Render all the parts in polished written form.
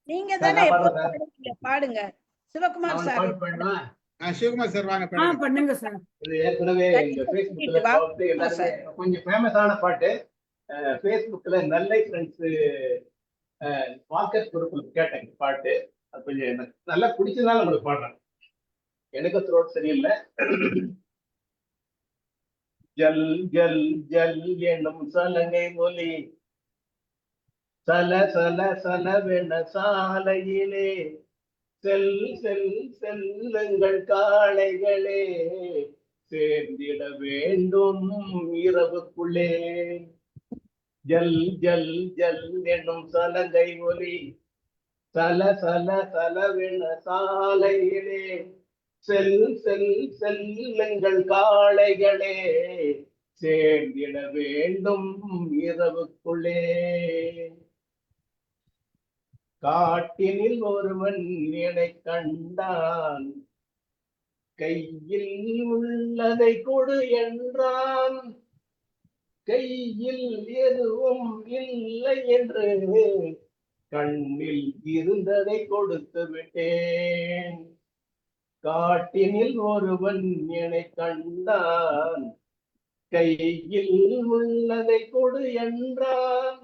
நீங்க தானே பாடுங்க சிவகுமார் சார். சிவகுமார் சார் வாங்க பண்ணுங்க சார். இது ஏற்கனவே இந்த Facebookல கொஞ்சம் ஃபேமஸான பாட்டு. Facebookல நெல்லை ஃப்ரெண்ட்ஸ் வாட்ஸ்அப் குரூப்ல கேட்டேன் பாட்டு. அது கொஞ்சம் எனக்கு நல்லா பிடிச்சதால உங்களுக்கு பாடுறேன். எனக்கு த்ரோட் சரியில்லை. ஜல் ஜல் ஜல் என்னும் சலங்கை ஒலி சல சல சலவென சாலையிலே செல் செல் செல்லுங்கள் காளைகளே சேர்ந்திட வேண்டும் இரவுக்குள்ளே. ஜல் ஜல் ஜல் என்னும் சலங்கை ஒலி சல சல சலவென சாலையிலே செல் செல் செல்லுங்கள் காளைகளே சேர்ந்திட வேண்டும் இரவுக்குள்ளே. காட்டினில் ஒருவன் என்னை கண்டான் கையில் உள்ளதை கொடு என்றான். கையில் எதுவும் இல்லை என்று கண்ணில் இருந்ததை கொடுத்து விட்டேன். காட்டினில் ஒருவன் என்னை கண்டான் கையில் உள்ளதை கொடு என்றான்.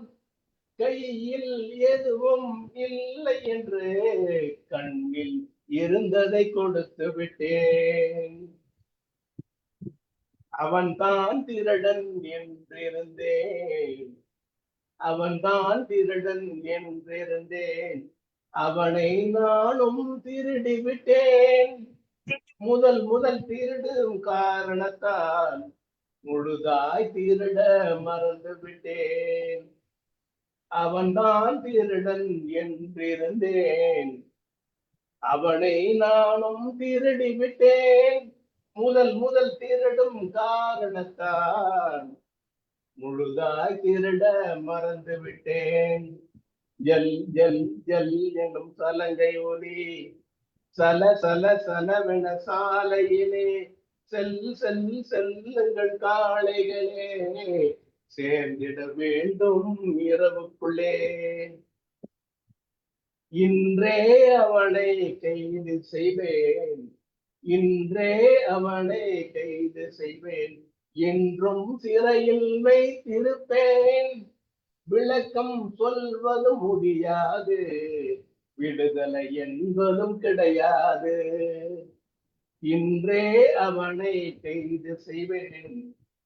கையில் எதுவும் இல்லை என்று கண்ணில் இருந்ததை கொடுத்து விட்டேன். அவன் தான் திருடன் என்றிருந்தேன். அவன் தான் திருடன் என்றிருந்தேன். அவனை நானும் திருடி விட்டேன். முதல் முதல் திருடும் காரணத்தால் முழுதாய் திருட மறந்து விட்டேன். அவன் தான் திருடன் என்றிருந்தேன். அவனை நானும் திருடி விட்டேன். முதல் முதல் திருடும் காரணத்தால் முழுதாய் திருட மறந்து விட்டேன். ஜல் ஜல் ஜல் என்னும் சலங்கை ஒலி சல சல சலவென சாலையிலே செல் செல் செல்லுங்கள் காளைகளே சேர்ந்திட வேண்டும் இரவுக்குள்ளே. இன்றே அவனை கைது செய்வேன். இன்றே அவனை கைது செய்வேன். என்றும் சிறையில் வைத்திருப்பேன். விளக்கம் சொல்வது முடியாது. விடுதலை என்பதும் கிடையாது. இன்றே அவனை கைது செய்வேன்.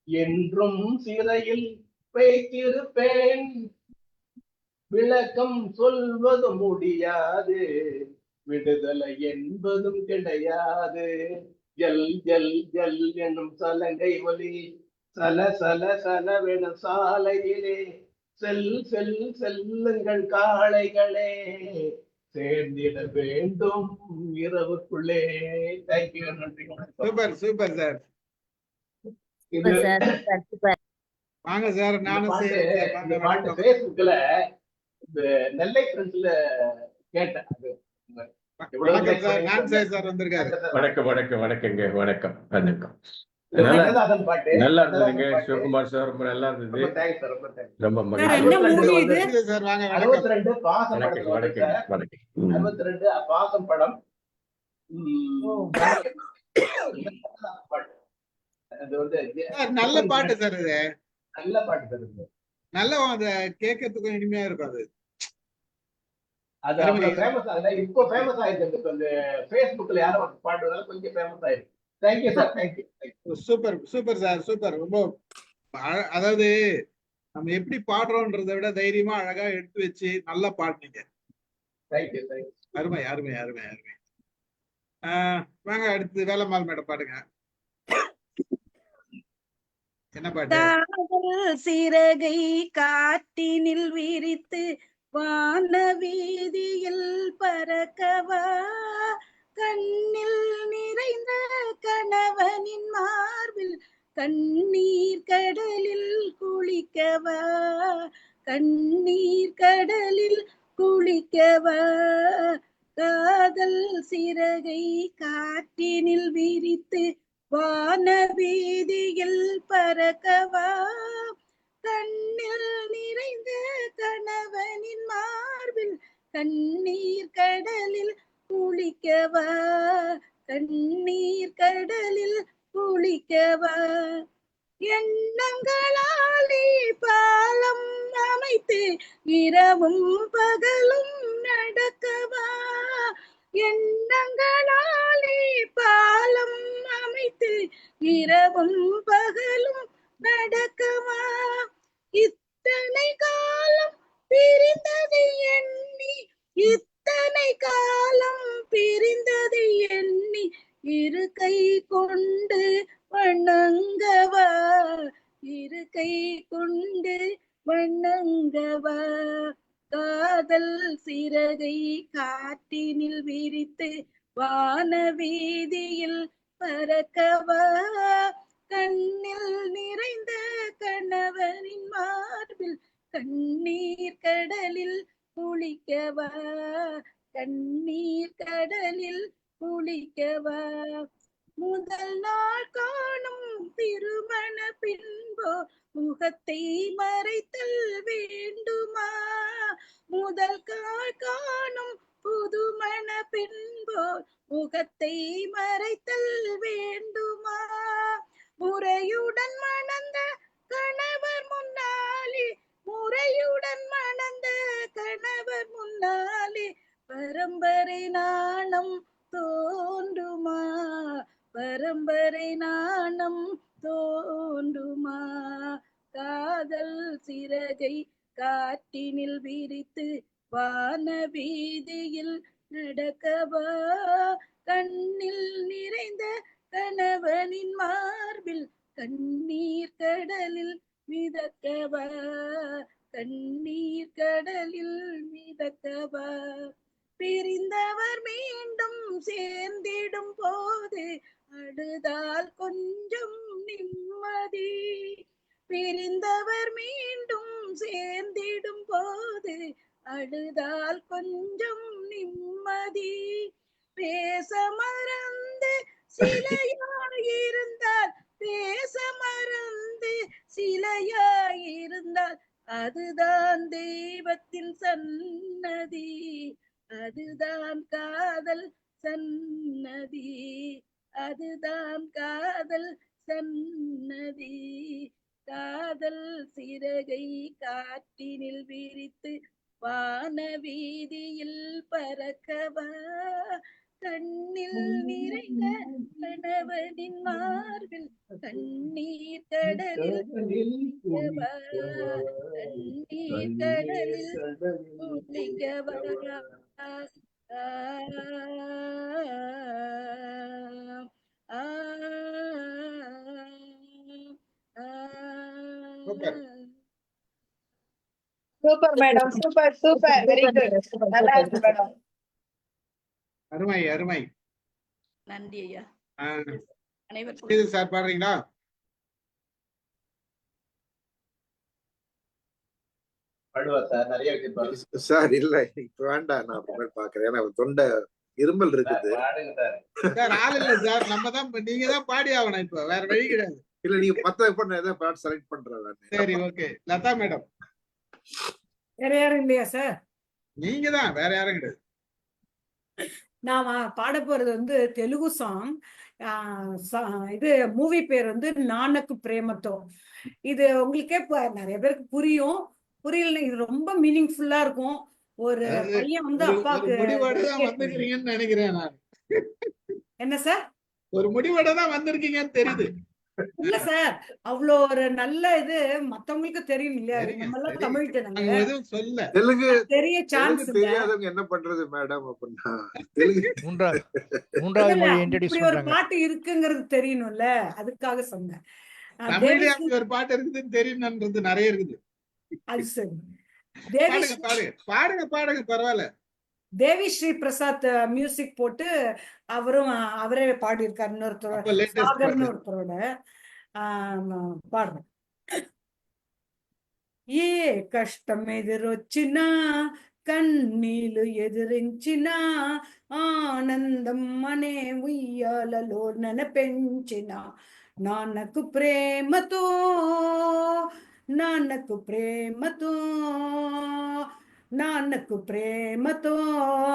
என்றும் சிறையில் வைத்திருப்பேன். விளக்கம் சொல்வது முடியாது. விடுதலை என்பதும் கிடையாது. ஜல் ஜல் ஜல் என்னும் சலங்கை ஒலி சல சல சலவென சாலையிலே செல் செல் செல்லுங்கள் காளைகளே சேர்ந்திட வேண்டும் இரவுக்குள்ளே. தேங்க்யூ. நன்றி. Super super sir. வாங்க சார். நானும் பாட்டு Facebookல இந்த நெல்லை ஃப்ரெண்ட்ஸ்ல கேட்டேன். வணக்கம் சார். நான்சாய் சார் வந்திருக்காரு. வணக்கம் வணக்கம் வணக்கங்க. வணக்கம் வணக்கம். நல்லா இருந்ததுங்க சிவகுமார் சார். ரொம்ப நல்லா இருந்தது. ரொம்ப மகிழ்ச்சி சார். வாங்க. 62 பாசம் படம். நல்ல பாட்டு சார். இது நல்ல பாட்டு சார். நல்ல அது கேட்கறதுக்கு இனிமையா இருக்கும். அது ஃபேமஸ் ஆகுது. இப்போ ஃபேமஸ் ஆயிருக்கு. அந்த Facebookல யாரும் பாடுறதால கொஞ்சம் ஃபேமஸ் ஆயிருக்கு. Thank you sir. Thank you. Super super sir. Super. ரொம்ப அதாவது நம்ம எப்படி பாடுறோம்ன்றதை விட தைரியமா அழகா எடுத்து வச்சு நல்லா பாடுனீங்க. தேங்க்யூ. அருமை அருமை அருமை அருமை. வாங்க அடுத்து வேலம்மாள் மேடம் பாடுங்க. என்ன பாட்டு? சிறகை காட்டினில் விரித்து வான வீதியில் பறக்கவா கண்ணில் நிறைந்த கணவனின் மார்பில் கண்ணீர் கடலில் குளிக்கவா கண்ணீர் கடலில் குளிக்கவா காதல் சிறகை காற்றினில் விரித்து வான வீதியில் பறக்கவா கண்ணில் நிறைந்த கணவனின் மார்பில் கண்ணீர் கடலில் குளிக்கவா, கண்ணீர் கடலில் குளிக்கவா, எண்ணங்களாலே பாலம் அமைத்து இரவும் பகலும் நடக்கவா, எண்ணங்களாலே பாலம் அமைத்து இரவும் பகலும் நடக்கவா, இத்தனை காலம் பிரிந்ததை எண்ணி, இத்தனை காலம் பிரிந்ததை எண்ணி இரு கை கொண்டு வணங்கவா, இரு கை கொண்டு வணங்கவா, காதல் சிறகை காற்றினில் விரித்து வான வீதியில் பறக்கவா, கண்ணில் நிறைந்த கணவனின் மார்பில் கண்ணீர் கடலில் குளிக்கவா, கண்ணீர் கடலில் குளிக்கவா, முதல் நாள் காணும் திருமண பின்போ முகத்தை மறைத்தல் வேண்டுமா, முதல் நாள் காணும் புதுமண பின்போ முகத்தை மறைத்தல் வேண்டுமா, முறையுடன் மணந்த கணவர் முன்னாலே, முறையுடன் மணந்த கணவர் முன்னாலே பரம்பரை நாணம் தோன்றுமா, பரம்பரை நாணம் தோன்றுமா, காதல் சிறகை காற்றினில் விரித்து வான வீதியில் நடக்கவா, கண்ணில் நிறைந்த கணவனின் மார்பில் கண்ணீர் கடலில் மிதக்கவா, கண்ணீர் கடலில் மிதக்கவா, பிரிந்தவர் மீண்டும் சேர்ந்திடும் போது அழுதால் கொஞ்சம் நிம்மதி, பிரிந்தவர் மீண்டும் சேர்ந்திடும் போது அழுதால் கொஞ்சம் நிம்மதி, பேச மறந்து சிலையாயிருந்தால், பேச மறந்து சிலையாயிருந்தால் அதுதான் தெய்வத்தின் சன்னதி, அதுதான் காதல் சன்னதி, அதுதான் காதல் சன்னதி, காதல் சிறகை காற்றினில் விரித்து வான வீதியில் பறக்கவா, கண்ணில் நிறைந்த கணவனின் மார்பில் கண்ணீர் கடலில் குளிக்கவா, கண்ணீர் கடலில் குளிக்கவா, super madam, super super, very good, நல்லா இருக்கு மேடம். அருமை அருமை. நன்றி ஐயா. அனைவருக்கும் இது சார் பாடுறீங்களா? பாடுவா சார், நிறைய வச்சிருப்பாரு சார். இல்ல இப்ப வேண்டாம், நான் அப்புறமேல் பாக்குறேன். ஏன்னா தொண்டை இருமல் இருக்குது. பாடுங்க சார். சார் ஆள் இல்ல சார், நம்ம தான், நீங்க தான் பாடி ஆகணும், இப்ப வேற வழி கிடையாது. இல்ல நீங்க மத்த பண்ண ஏதாவது பாட்டு செலக்ட் பண்றேன். சரி ஓகே, லதா மேடம். வேற யாரும் இல்லையா சார்? நீங்க தான், வேற யாரும் கிடையாது. நான் பாட போறது வந்து தெலுங்கு சாங். இது மூவி பேர் வந்து நானக்கு பிரேமத்தோ. இது உங்களுக்கே நிறைய பேருக்கு புரியும், புரியல. இது ரொம்ப மீனிங்ஃபுல்லா இருக்கும். ஒரு பையன் வந்து அப்பாவுக்கு வந்திருக்கீங்கன்னு நினைக்கிறேன் நான். என்ன சார்? ஒரு முடிவோட தான் வந்திருக்கீங்கன்னு தெரியுது. இல்ல சார், அவ்வளோ ஒரு நல்ல இது மத்தவங்களுக்கு தெரியும் இல்லையா? நம்ம எல்லாம் தமிழ் எதுவும் சொல்ல தெலுங்கு தெரிய சான்ஸ் தெரியாதவங்க என்ன பண்றது மேடம் அப்படின்னா? தெலுங்கு மூன்றாவது மொழி இன்ட்ரோ듀ஸ் ஒரு பண்றாங்க. பாட்டு இருக்குங்கிறது தெரியணும்ல, அதுக்காக சொன்னேன். தமிழ்ல ஒரு பாட்டு இருக்குதுன்னு தெரியும்ன்றது நிறைய இருக்குது. அது சரி. பாடுங்க பாடுங்க பரவாயில்ல. தேவி ஸ்ரீ பிரசாத் மியூசிக் போட்டு அவரே பாடியிருக்காரு. இன்னொருத்தரோட சாகர்னு ஒருத்தரோட பாடுறேன். ఏ కష్టం ఎదురొచ్చినా కన్నీళ్లు ఎదిరించినా ఆనందం అనే ఉయ్యాలలో నన్ను పెంచిన నాన్నకు ప్రేమతో నాన్నకు ప్రేమతో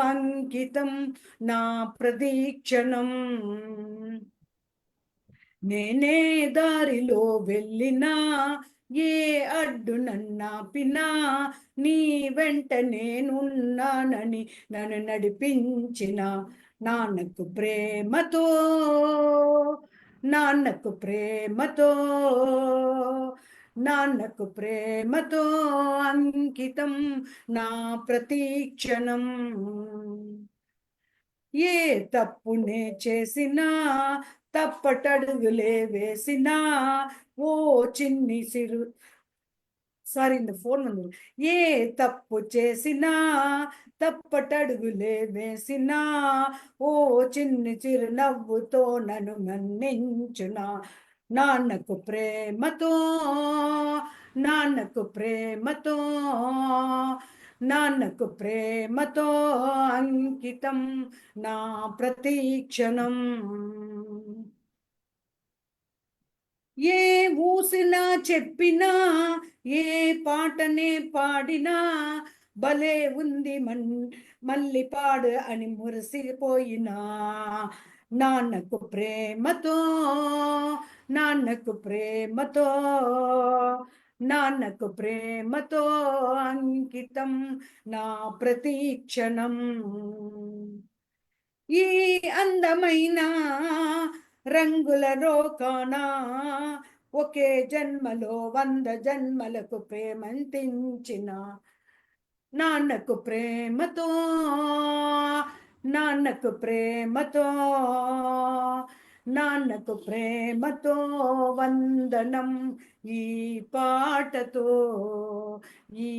అంకితం నా ప్రదీక్షణం. నేనే దారిలో వెళ్ళినా ఏ అడ్డు నన్నాపినా నీ వెంట నేనున్నానని నన్ను నడిపించిన నాన్నకు ప్రేమతో, నాన్నకు ప్రేమతో, నాన్నకు ప్రేమతో అంకితం నా ప్రతీక్షణం. ఏ తప్పునే చేసినా తప్పటడుగులే వేసినా ఓ చిన్ని సిరు సారీ இந்த ఫోన్ வந்து ఏ తప్పు చేసినా తప్పటడుగులే వేసినా ఓ చిన్ని చిరునవ్వుతో నన్ను మన్నించునా నాన్నకు ప్రేమతో, నాన్నకు ప్రేమతో, నాన్నకు ప్రేమతో అంకితం నా ప్రతీక్షణం. ఏ ఊసినా చెప్పినా ఏ పాటనే పాడినా భలే ఉంది మళ్ళీ పాడు అని మురిసిపోయినా నాన్నకు ప్రేమతో, నాన్నకు ప్రేమతో, నాన్నకు ప్రేమతో అంకితం నా ప్రతీక్షణం. ఈ అందమైన రంగుల రోకానా ఒకే జన్మలో 100 జన్మలకు ప్రేమంతించిన నాన్నకు ప్రేమతో, నాన్నకు ప్రేమతో, నాన్నకు ప్రేమతో వందనం ఈ పాటతో, ఈ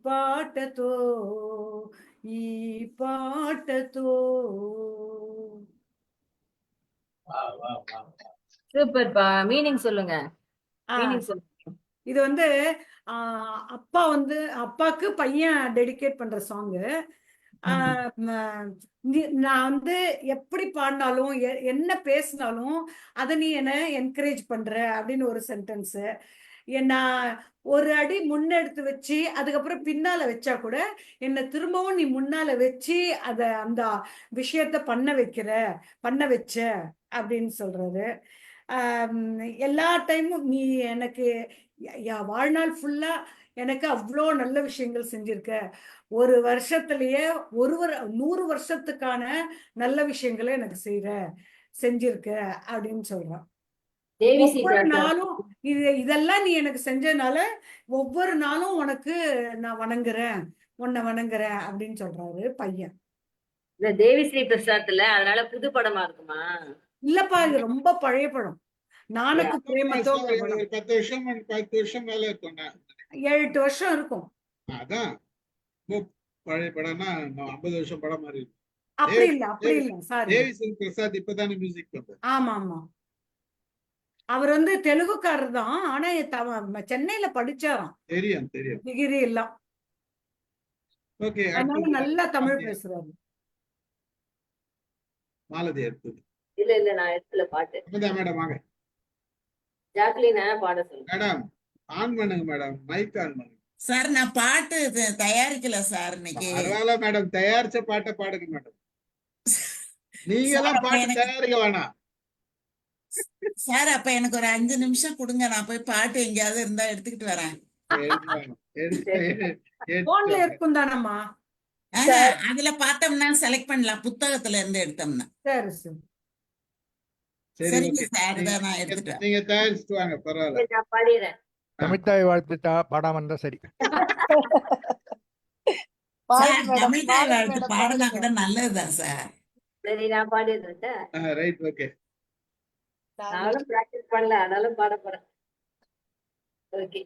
పాటతో, ఈ పాటతో. சூப்பர் பா. மீனிங் சொல்லுங்க. மீனிங் சொல்லுங்க. இது வந்து அப்பா வந்து அப்பாக்கு பையன் டெடிகேட் பண்ற சாங்கு. நான் வந்து எப்படி பாடினாலும் என்ன பேசினாலும் அதை நீ என்ன என்கரேஜ் பண்ற அப்படின்னு ஒரு சென்டென்ஸ். நான் ஒரு அடி முன்னெடுத்து வச்சு அதுக்கப்புறம் பின்னால வச்சா கூட என்னை திரும்பவும் நீ முன்னால வச்சு அந்த விஷயத்த பண்ண வச்ச அப்படின்னு சொல்றது. எல்லா டைமும் நீ எனக்கு வாழ்நாள் ஃபுல்லா எனக்கு அவ்வளோ நல்ல விஷயங்கள் செஞ்சிருக்க. ஒரு வருஷத்திலேயே 100 வருஷத்துக்கான நல்ல விஷயங்களை எனக்கு செஞ்சிருக்க அப்படின்னு சொல்றான். ஒவ்வொரு நாளும் இதெல்லாம் நீ எனக்கு செஞ்சதுனால ஒவ்வொரு நாளும் உனக்கு நான் வணங்குறேன், உன்னை வணங்குறேன் அப்படின்னு சொல்றாரு பையன். இந்த தேவிஸ்ரீ பிரசாத்ல, அதனால புது படமா இருக்குமா? இல்லப்பா, இது ரொம்ப பழைய படம். நானக்கு பிரேமத்தோ 10 வருஷம் மேல இருக்கும். 7-8 வருஷம் இருக்கும். அதான் பழைய படம்னா 50 வருஷம் படம் மாதிரி இருக்கும். அப்படி இல்ல சாரி. தேவிஸ்ரீ பிரசாத் இப்பதானே மியூசிக் பண்றாரு. ஆமா ஆமா, அவர் வந்து தெலுங்குக்காரர் தான். ஆனா சென்னையில படிச்சாராம். தெரியும் டிகிரி எல்லாம். ஓகே, அதனால நல்லா தமிழ் பேசுறாரு. மாலதி எடுத்தது. இல்ல நான் எடுத்துல பாட்டு. மேடம் வாங்க. ஜாக்லினா பாட சொல்லுங்க. மேடம் ஆன் பண்ணுங்க மேடம், மைக் ஆன் பண்ணுங்க. சார் நான் பாட்டு தயாரிக்கல சார் இன்னைக்கு. பரவாயில்ல மேடம், தயாரிச்ச பாட்டை பாடுங்க மேடம். நீங்க எல்லாம் பாட்டு தயாரிக்க வேணாம் சார். அப்ப எனக்கு ஒரு 5 நிமிஷம் கொடுங்க, நான் போய் பாட்டு எங்கேயாவது இருந்தா எடுத்துக்கிட்டு வரேன். போன்ல இருக்கும் தானம்மா, அதுல பார்த்தோம்னா செலக்ட் பண்ணலாம், புத்தகத்துல இருந்து எடுத்தோம்னா. சரி சரி சரிங்க சார், நான் எடுத்துட்டேன். நீங்க தயாரிச்சுட்டு வாங்க, பரவாயில்ல. நான் பாடிடுறேன். தமிழ்தாய் வாழ்த்து பாடாம இருந்தா சரி. தமிழ்தாய் வாழ்த்து பாடலாம் கூட நல்லதுதான் சார். சரி நான் பாடிடுறேன். Right, okay. நானும் பிராக்டிஸ் பண்ணல, ஆனாலும் பாட போறேன். ஓகே.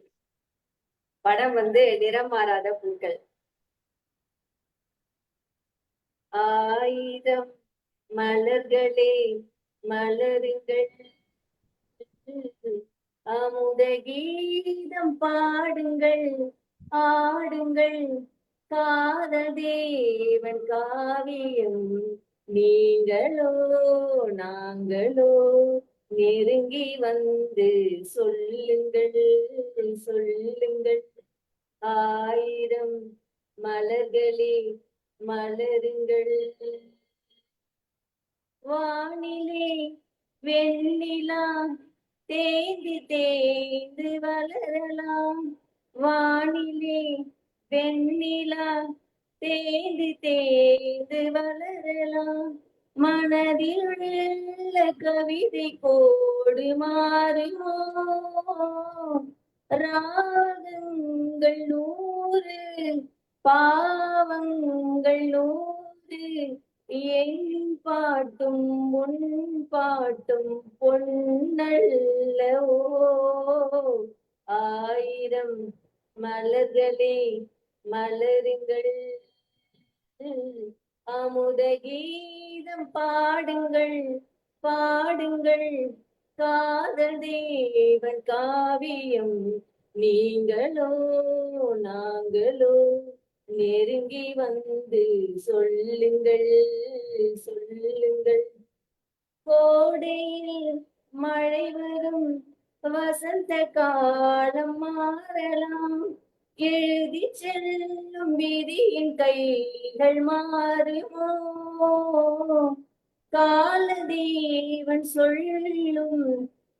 படம் வந்து நிறம் மாறாத பூக்கள். ஆயிரம் மலர்களே மலருங்கள், அமுத கீதம் பாடுங்கள், ஆடுங்கள், காதல் தேவன் காவியம் நீங்களோ நாங்களோ, நெருங்கி வந்து சொல்லுங்கள் சொல்லுங்கள். ஆயிரம் மலர்களே மலருங்கள். வானிலே வெண்ணிலா தேய்ந்து தேய்ந்து வளரலாம். வானிலே வெண்ணிலா தேய்ந்து தேய்ந்து வளரலாம். மனதில் உள்ள கவிதை கோடு மாறுமோ. ராகங்கள் 100 பாவங்கள் 100 என் பாட்டும் உன் பாட்டும் பொன்னல்லவோ. 1000 மலர்களே மலருங்கள். அமுத கீதம் பாடுங்கள் பாடுங்கள். காதல் தேவன் காவியம் நீங்களோ நாங்களோ. நெருங்கி வந்து சொல்லுங்கள் சொல்லுங்கள். கோடையில் மழை வரும் வசந்த காலம் மாறலாம். எழுதி செல்லும் விதியின் கைகள் மாறுமோ. காலதேவன் சொல்லும்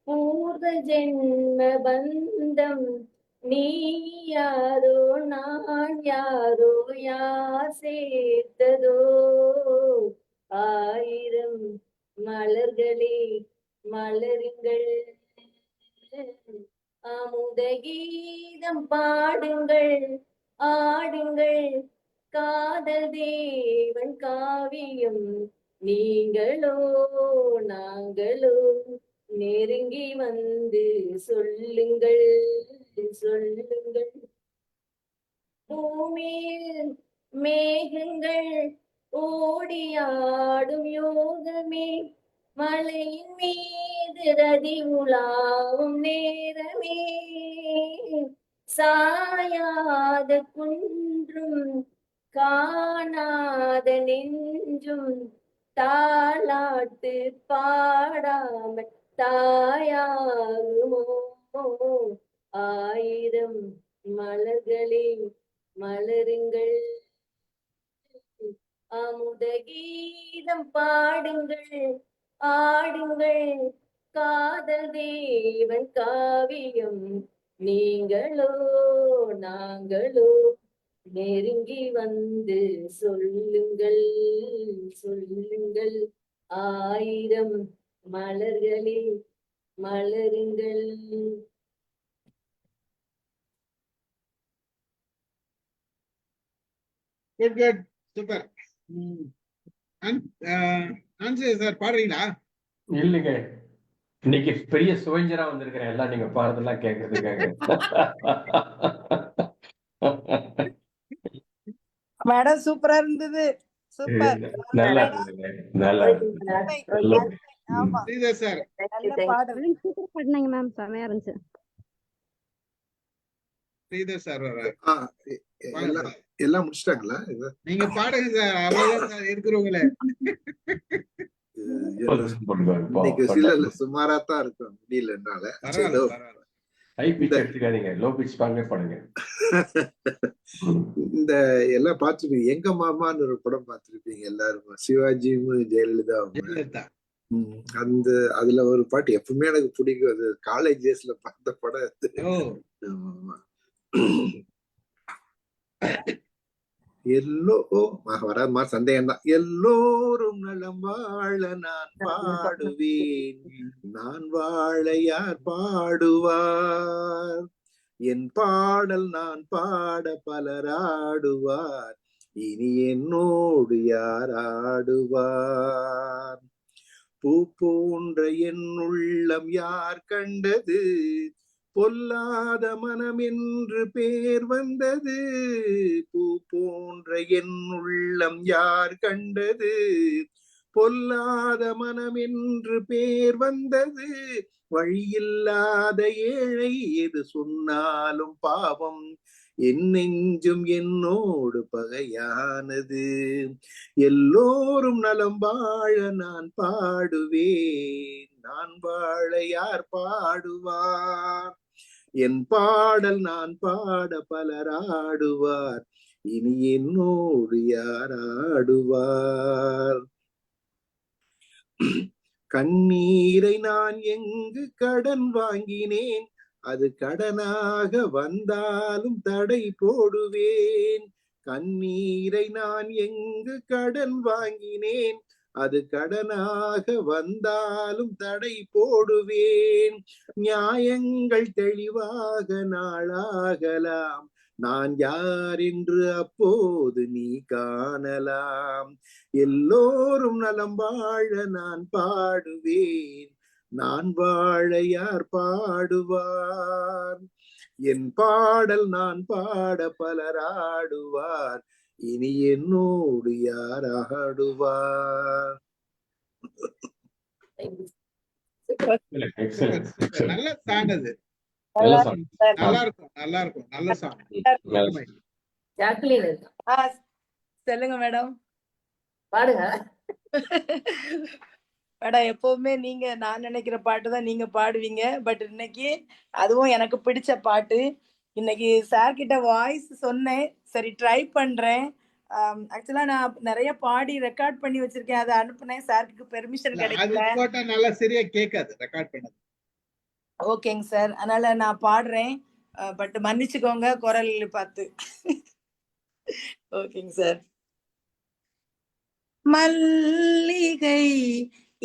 பூர்வ ஜென்ம பந்தம். நீ யாரோ நான் யாரோ யார் சேர்த்ததோ. 1000 மலர்களே மலருங்கள். அமுத கீதம் பாடுங்கள் ஆடுங்கள். காதல் தேவன் காவியம் நீங்களோ நாங்களோ. நெருங்கி வந்து சொல்லுங்கள் சொல்லுங்கள். பூமியில் மேகங்கள் ஓடியாடும் யோகமே. மலையின் மீது ரதி உலாவும் நேரமே. சாயாத குன்றும் காணாத நெஞ்சும் தாலாட்டு பாடாமல் தாயாகுமோ. 1000 மலர்களே மலருங்கள். அமுத கீதம் பாடுங்கள் ஆடுங்கள். காதல் தேவன் காவியம் நீங்களோ நாங்களோ. நெருங்கி வந்து சொல்லுங்கள் சொல்லுங்கள். 1000 மலர்களே மலருங்கள். Good good super. ஆன்சி சார் பாடுறீங்களா? இல்லைங்க, இன்னைக்கு பெரிய சுவைஞ்சரா வந்திருக்கிறேன் எல்லாம் நீங்க பாடுறதெல்லாம் கேட்கறதுக்காக. மேடம் சூப்பரா இருந்தது. சூப்பர். நல்லா இருந்ததுங்க, நல்லா இருந்தது. ஆமா ஸ்ரீதர் சார் நல்ல பாடல். சூப்பர் பண்ணீங்க மேம், செமையா இருந்துச்சு. ஸ்ரீதர் சார் எல்லாம் முடிச்சிட்டாங்களா? நீங்க பாடுங்க சார், அவ்வளவுதான் சார் இருக்கிறவங்களே. இன்னைக்கு சில சுமாரா தான் இருக்கும் முடியலனால. ஹை பிட்ச் எடுத்துக்காதீங்க, லோ பிட்ச் பாடுங்க. இந்த எல்லாம் பார்த்துருப்பீங்க, எங்க மாமான்னு ஒரு படம் பார்த்திருப்பீங்க எல்லாரும், சிவாஜியும் ஜெயலலிதா. அந்த அதுல ஒரு பாட்டு எப்பவுமே எனக்கு பிடிக்கும், அது காலேஜ் டேஸ்ல பார்த்த படம். எல்லோ வராதுமா சந்தேகம் தான். எல்லோரும் நலம் வாழ நான் பாடுவேன், நான் வாழ யார் பாடுவார், என் பாடல் நான் பாட பலராடுவார், இனி என்னோடு யார் ஆடுவார். பூ போன்ற என் உள்ளம் யார் கண்டது, பொல்லாத மனம் என்று பேர் வந்தது. பூ போன்ற என் உள்ளம் யார் கண்டது, பொல்லாத மனம் என்று பேர் வந்தது. வழியில்லாத ஏழை எது சொன்னாலும் பாவம், என் நெஞ்சும் என்னோடு பகையானது. எல்லோரும் நலம் வாழ நான் பாடுவேன், நான் வாழ யார் பாடுவார், என் பாடல் நான் பாட பலராடுவார், இனி என்னோடு யாராடுவார்? கண்ணீரை நான் எங்கு கடன் வாங்கினேன், அது கடனாக வந்தாலும் தடை போடுவேன். கண்ணீரை நான் எங்கு கடன் வாங்கினேன், அது கடனாக வந்தாலும் தடை போடுவேன். நியாயங்கள் தெளிவாக நாளாகலாம், நான் யார் என்று அப்போது நீ காணலாம். எல்லோரும் நலம் வாழ நான் பாடுவேன், நான் வாழ யார் பாடுவார்? என் பாடல் நான் பாட பலராடுவார், இனி என்னோடு யார் ஆடுவார்? நல்ல சாங் அது. நல்ல song. நல்லா இருக்கும், நல்லா இருக்கும், நல்ல சாங். சொல்லுங்க மேடம். பாடுங்க மேடம், எப்பவுமே நீங்க நான் நினைக்கிற பாட்டு தான் நீங்க பாடுவீங்க. பட் இன்னைக்கு அதுவும் எனக்கு பிடிச்ச பாட்டு. இன்னைக்கு சார் கிட்ட வாய்ஸ் சொன்னேன், சரி ட்ரை பண்றேன். ஆக்சுவலா நான் நிறைய பாடி ரெக்கார்ட் பண்ணி வச்சிருக்கேன், அதை அனுப்புனேன். சாருக்கு பெர்மிஷன் அது கிடைக்கல. போட்டா நல்லா சரியா கேட்காது ரெக்கார்ட் பண்ணது. ஓகேங்க சார், அதனால நான் பாடுறேன். பட் மன்னிச்சுக்கோங்க குரல் பார்த்து. ஓகேங்க சார். மல்லிகை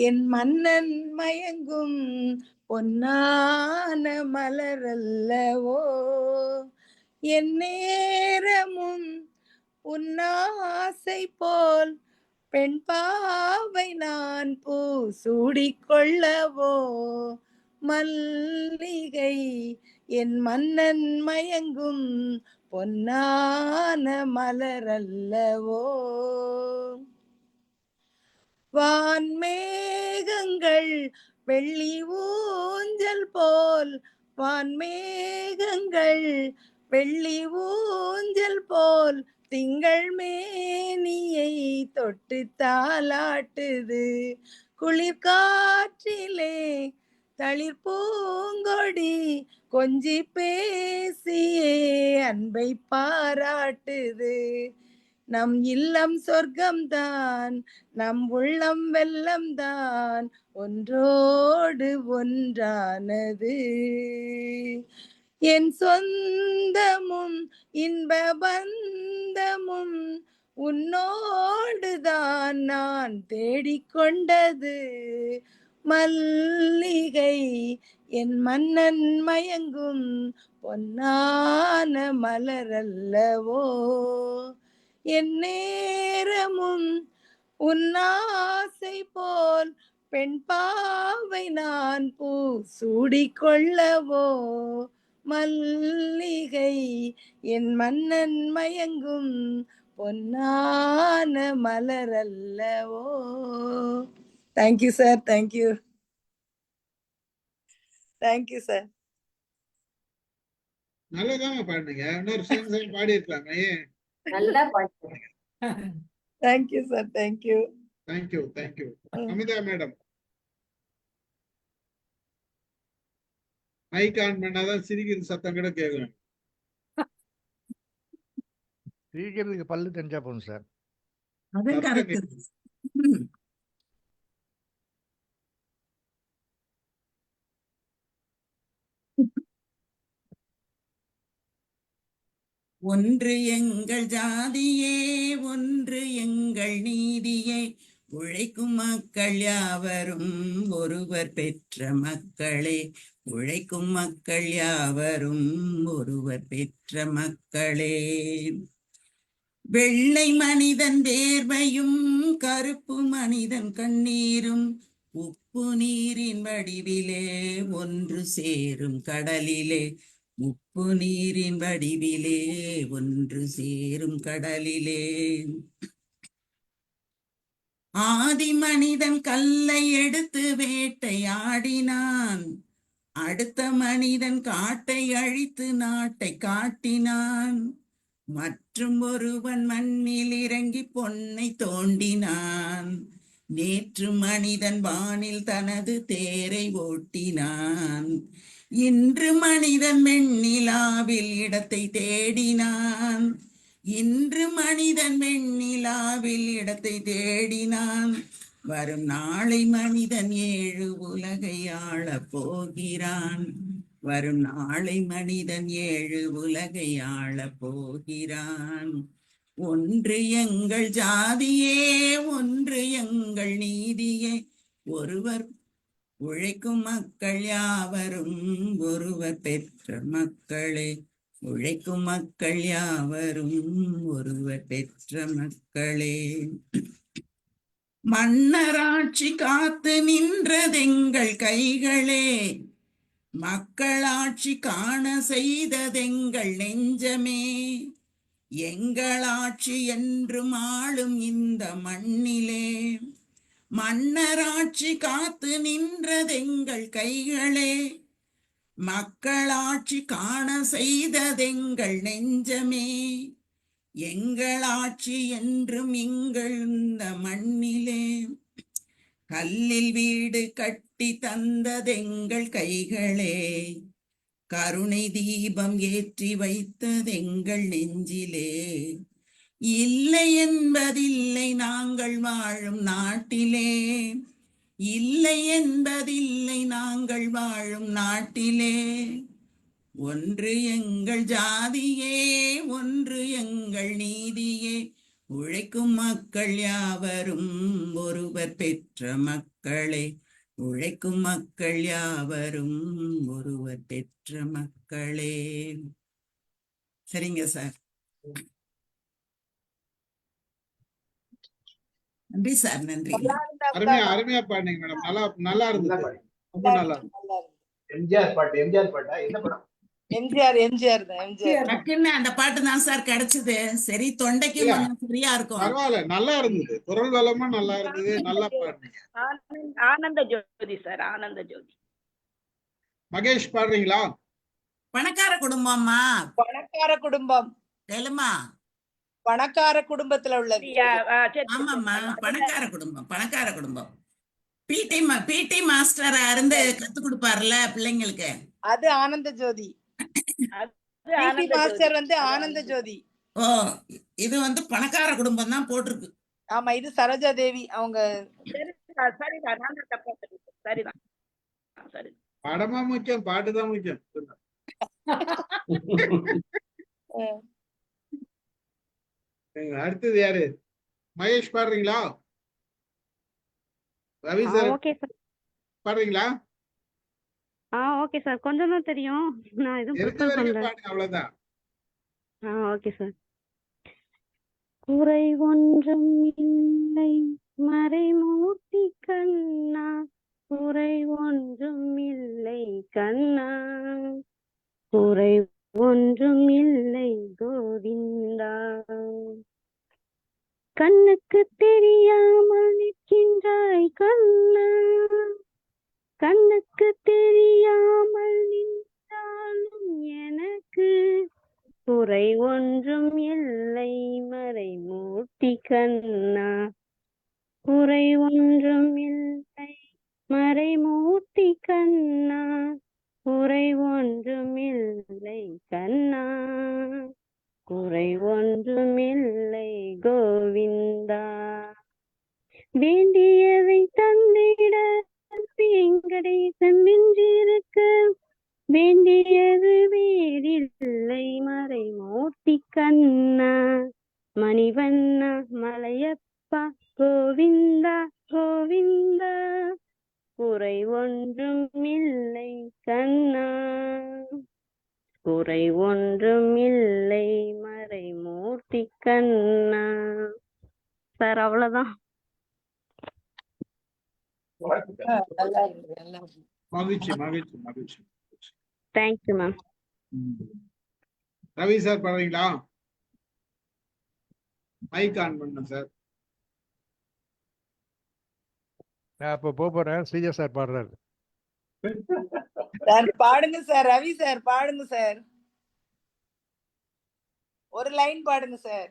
என் மன்னன் மயங்கும் பொன்னான மலரல்லவோ, என் நேரமும் உன்னாசை போல் பெண் பாவை நான் பூ சூடிக்கொள்ளவோ. மல்லிகை என் மன்னன் மயங்கும் பொன்னான மலரல்லவோ. வான்மேகங்கள் வெள்ளி ஊஞ்சல் போல், வான்மேகங்கள் வெள்ளி ஊஞ்சல் போல் திங்கள் மேனியை தொட்டு தாலாட்டுது. குளிர் காற்றிலே தளிர் பூங்கொடி கொஞ்சி பேசியே அன்பை பாராட்டுது. நம் இல்லம் சொர்க்கம்தான், நம் உள்ளம் வெள்ளம்தான், ஒன்றோடு ஒன்றானது. என் சொந்தமும் இன்ப பந்தமும் உன்னோடுதான் நான் தேடிக்கொண்டது. மல்லிகை என் மன்னன் மயங்கும் பொன்னான மலரல்லவோ, என் நேரமும் உன்னாசை போல் பெண் பாவை நான் பூ சூடிக்கொள்ளவோ. மல்லிகை என் மன்னன் மயங்கும் பொன்னான மலரல்லவோ. Thank you sir, thank you, thank you sir. நல்லதாங்க பாடுனீங்க. இன்னொரு சாங் பாடி இருக்கலாமே. நல்லா பாட்டு. Thank you sir, thank you. Thank you, thank you. Amita madam, mike on பண்ணாதான் சிரிக்கிற சத்தம் கூட கேட்கணும். சிரிக்கிறதுக்கு பல்லு தெரிஞ்சா போதும் சார். அது கரெக்ட். ஒன்று எங்கள் ஜாதியே, ஒன்று எங்கள் நீதியே, உழைக்கும் மக்கள் யாவரும் ஒருவர் பெற்ற மக்களே, உழைக்கும் மக்கள் யாவரும் ஒருவர் பெற்ற மக்களே. வெள்ளை மனிதன் வேர்வையும் கருப்பு மனிதன் கண்ணீரும் உப்பு நீரின் வடிவிலே ஒன்று சேரும் கடலிலே, உப்பு நீரின் வடிவிலே ஒன்று சேரும் கடலிலே. ஆதி மனிதன் கல்லை எடுத்து வேட்டையாடினான், அடுத்த மனிதன் காட்டை அழித்து நாட்டை காட்டினான், மற்றும் ஒருவன் மண்ணில் இறங்கி பொன்னை தோண்டினான், நேற்று மனிதன் வானில் தனது தேரை ஓட்டினான், இன்று மனிதன் வெண்ணிலாவில் இடத்தை தேடினான், இன்று மனிதன் வெண்ணிலாவில் இடத்தை தேடினான். வரும் நாளை மனிதன் 7 உலகை ஆளப் போகிறான். வரும் நாளை மனிதன் 7 உலகை ஆளப் போகிறான். ஒன்று எங்கள் ஜாதியே, ஒன்று எங்கள் நீதியே, ஒருவர் உழைக்கும் மக்கள் யாவரும் ஒருவர் பெற்ற மக்களே. உழைக்கும் மக்கள் யாவரும் ஒருவர் பெற்ற மக்களே. மன்னராட்சி காத்து நின்றதெங்கள் கைகளே, மக்களாட்சி காண செய்ததெங்கள் நெஞ்சமே. எங்களாட்சி என்றும் ஆளும் இந்த மண்ணிலே. மன்னராட்சி காத்து நின்றதெங்கள் கைகளே, மக்களாட்சி காண செய்ததெங்கள் நெஞ்சமே. எங்களாட்சி என்றும் எங்கள் இந்த மண்ணிலே. கல்லில் வீடு கட்டி தந்ததெங்கள் கைகளே, கருணை தீபம் ஏற்றி வைத்ததெங்கள் நெஞ்சிலே. இல்லை என்பதில்லை நாங்கள் வாழும் நாட்டிலே. இல்லை என்பதில்லை நாங்கள் வாழும் நாட்டிலே. ஒன்று எங்கள் ஜாதியே, ஒன்று எங்கள் நீதியே, உழைக்கும் மக்கள் யாவரும் ஒருவர் பெற்ற மக்களே. உழைக்கும் மக்கள் யாவரும் ஒருவர் பெற்ற மக்களே. சரிங்க சார். நன்றி சார், நன்றி. அருமையா பாடுனீங்க மேடம். நல்லா இருந்தது. ரொம்ப நல்லா இருந்தது. எம்ஜிஆர் பாட்டா? என்ன படம்? எம்ஜிஆர் தான். டக்குன்னு அந்த பாட்டு தான் சார் கிடைச்சது. சரி, தொண்டைக்கு கொஞ்சம் ஃப்ரீயா இருக்கும். பரவாயில்ல, நல்லா இருந்தது. குரல் வளமா நல்லா இருந்தது. நல்லா பாடுனீங்க. ஆனந்த ஜோதி சார், ஆனந்த ஜோதி. மகேஷ் பாடுறீங்களா? பணக்கார குடும்பம்மா. பணக்கார குடும்பம். தெலுமா? பணக்கார குடும்பத்துல உள்ளது. ஆமாம்மா, பணக்கார குடும்பம். பணக்கார குடும்பம். பிடி மாஸ்டரா இருந்து கத்து கொடுப்பாருல பிள்ளைங்களுக்கு. அது ஆனந்த ஜோதி. மாஸ்டர் வந்து ஆனந்த ஜோதி. ஓ, இது வந்து பணக்கார குடும்பம் தான் போட்டிருக்கு. ஆமா, இது சரோஜா தேவி அவங்க. சரிதான். படமா முக்கியம், பாட்டுதான் முக்கியம். அடுத்தது யாரு? மகேஷ் பாடுறீங்களா? ரவி சார் பாடுறீங்களா? ஓகே சார், கொஞ்சம் தான் தெரியும். நான் எதுவும் ப்ரிப்பேர் பண்ணல. அவ்வளவுதான். Okay sir. குறை ஒன்றும் இல்லை மறைமூர்த்தி கண்ணா, குறை ஒன்றும் இல்லை கண்ணா, குறை ஒன்றும் இல்லை கோவிந்தா. கண்ணுக்கு தெரியாமல் நிற்கின்றாய் கண்ணா, கண்ணுக்கு தெரியாமல் நின்றாலும் எனக்கு குறை ஒன்றும் இல்லை மறைமூர்த்தி கண்ணா, குறை ஒன்றும் இல்லை மறைமூர்த்தி கண்ணா, குறை ஒன்றும் இல்லை கண்ணா, குறை ஒன்றும் இல்லை கோவிந்தா. வேண்டியதை தந்திட வெங்கடேசன் வென்றிருக்க, வேண்டியது வேறில்லை மறைமூர்த்தி கண்ணா, மணிவண்ணா மலையப்பா கோவிந்தா கோவிந்தா, குறை ஒன்றும் இல்லை கண்ணா, குறை ஒன்றும் இல்லை மறைமூர்த்தி கண்ணா. சார் அவ்வளவுதான். மகிழ்ச்சி மகிழ்ச்சி மகிழ்ச்சி. Thank you ma'am. ரவி சார் பாடுறீங்களா? மைக் ஆன் பண்ண சார். நான் இப்போ போறேன். ஸ்ரீஜா சார் பாடுறாரு. சார் பாடுங்க சார். ரவி சார் பாடுங்க சார். ஒரு லைன் பாடுங்க சார்.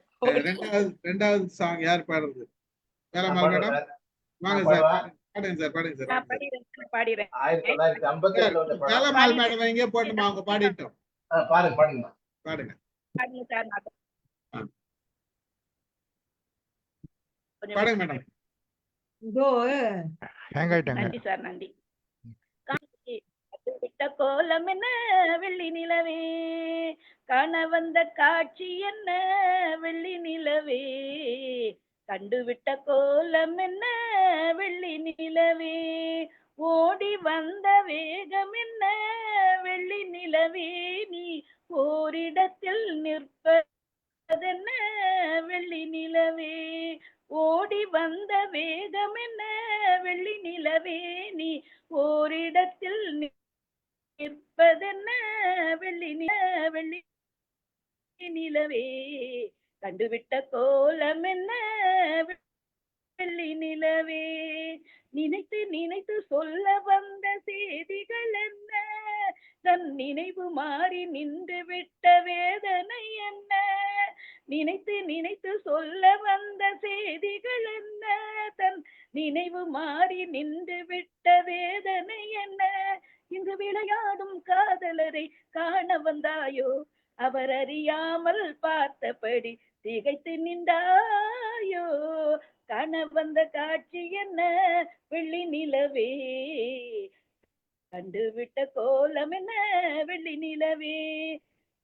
ரெண்டாவது சாங் யார் பாடுறது? வேலம்மாள் மேடம் வாங்க சார். பாடுங்க சார், பாடுங்க சார். பாடிறேன். 1957 வேலம்மாள் மேடம் எங்கே போட்டுமா? அவங்க பாடிட்டோம். பாருங்க பாடுங்க. பாடுங்க சார். கொஞ்சம் பாடுங்க மேடம். இதோ ஹேங் ஆயிட்டாங்க. நன்றி சார், நன்றி. விட்ட கோலம் என்ன வெள்ளி நிலவே, காண வந்த காட்சி என்ன வெள்ளி நிலவே, கண்டுவிட்ட கோலம் என்ன வெள்ளி நிலவே, ஓடி வந்த வேகம் என்ன வெள்ளி நிலவே, நீ ஓரிடத்தில் நிற்பதென்ன வெள்ளி நிலவே, ஓடி வந்த வேகம் என்ன வெள்ளி நிலவே, நீ ஓரிடத்தில் நிற்பதென்ன வெள்ளி வெள்ளி நிலவே, கண்டுவிட்ட கோலம் என்ன வெள்ளி நிலவே, நினைத்து நினைத்து சொல்ல வந்த செய்திகள் என்ன, தன் நினைவு மாறி நின்று விட்ட வேதனை என்ன, நினைத்து நினைத்து சொல்ல வந்த செய்திகள் என்ன, தன் நினைவு மாறி நின்று விட்ட வேதனை என்ன, இங்கு விளையாடும் காதலரை காண வந்தாயோ, அவர் அறியாமல் பார்த்தபடி திகைத்து நின்றாயோ, காண வந்த காட்சி என்ன வெள்ளி நிலவே, கண்டுவிட்ட கோலம் என்ன வெள்ளி நிலவே,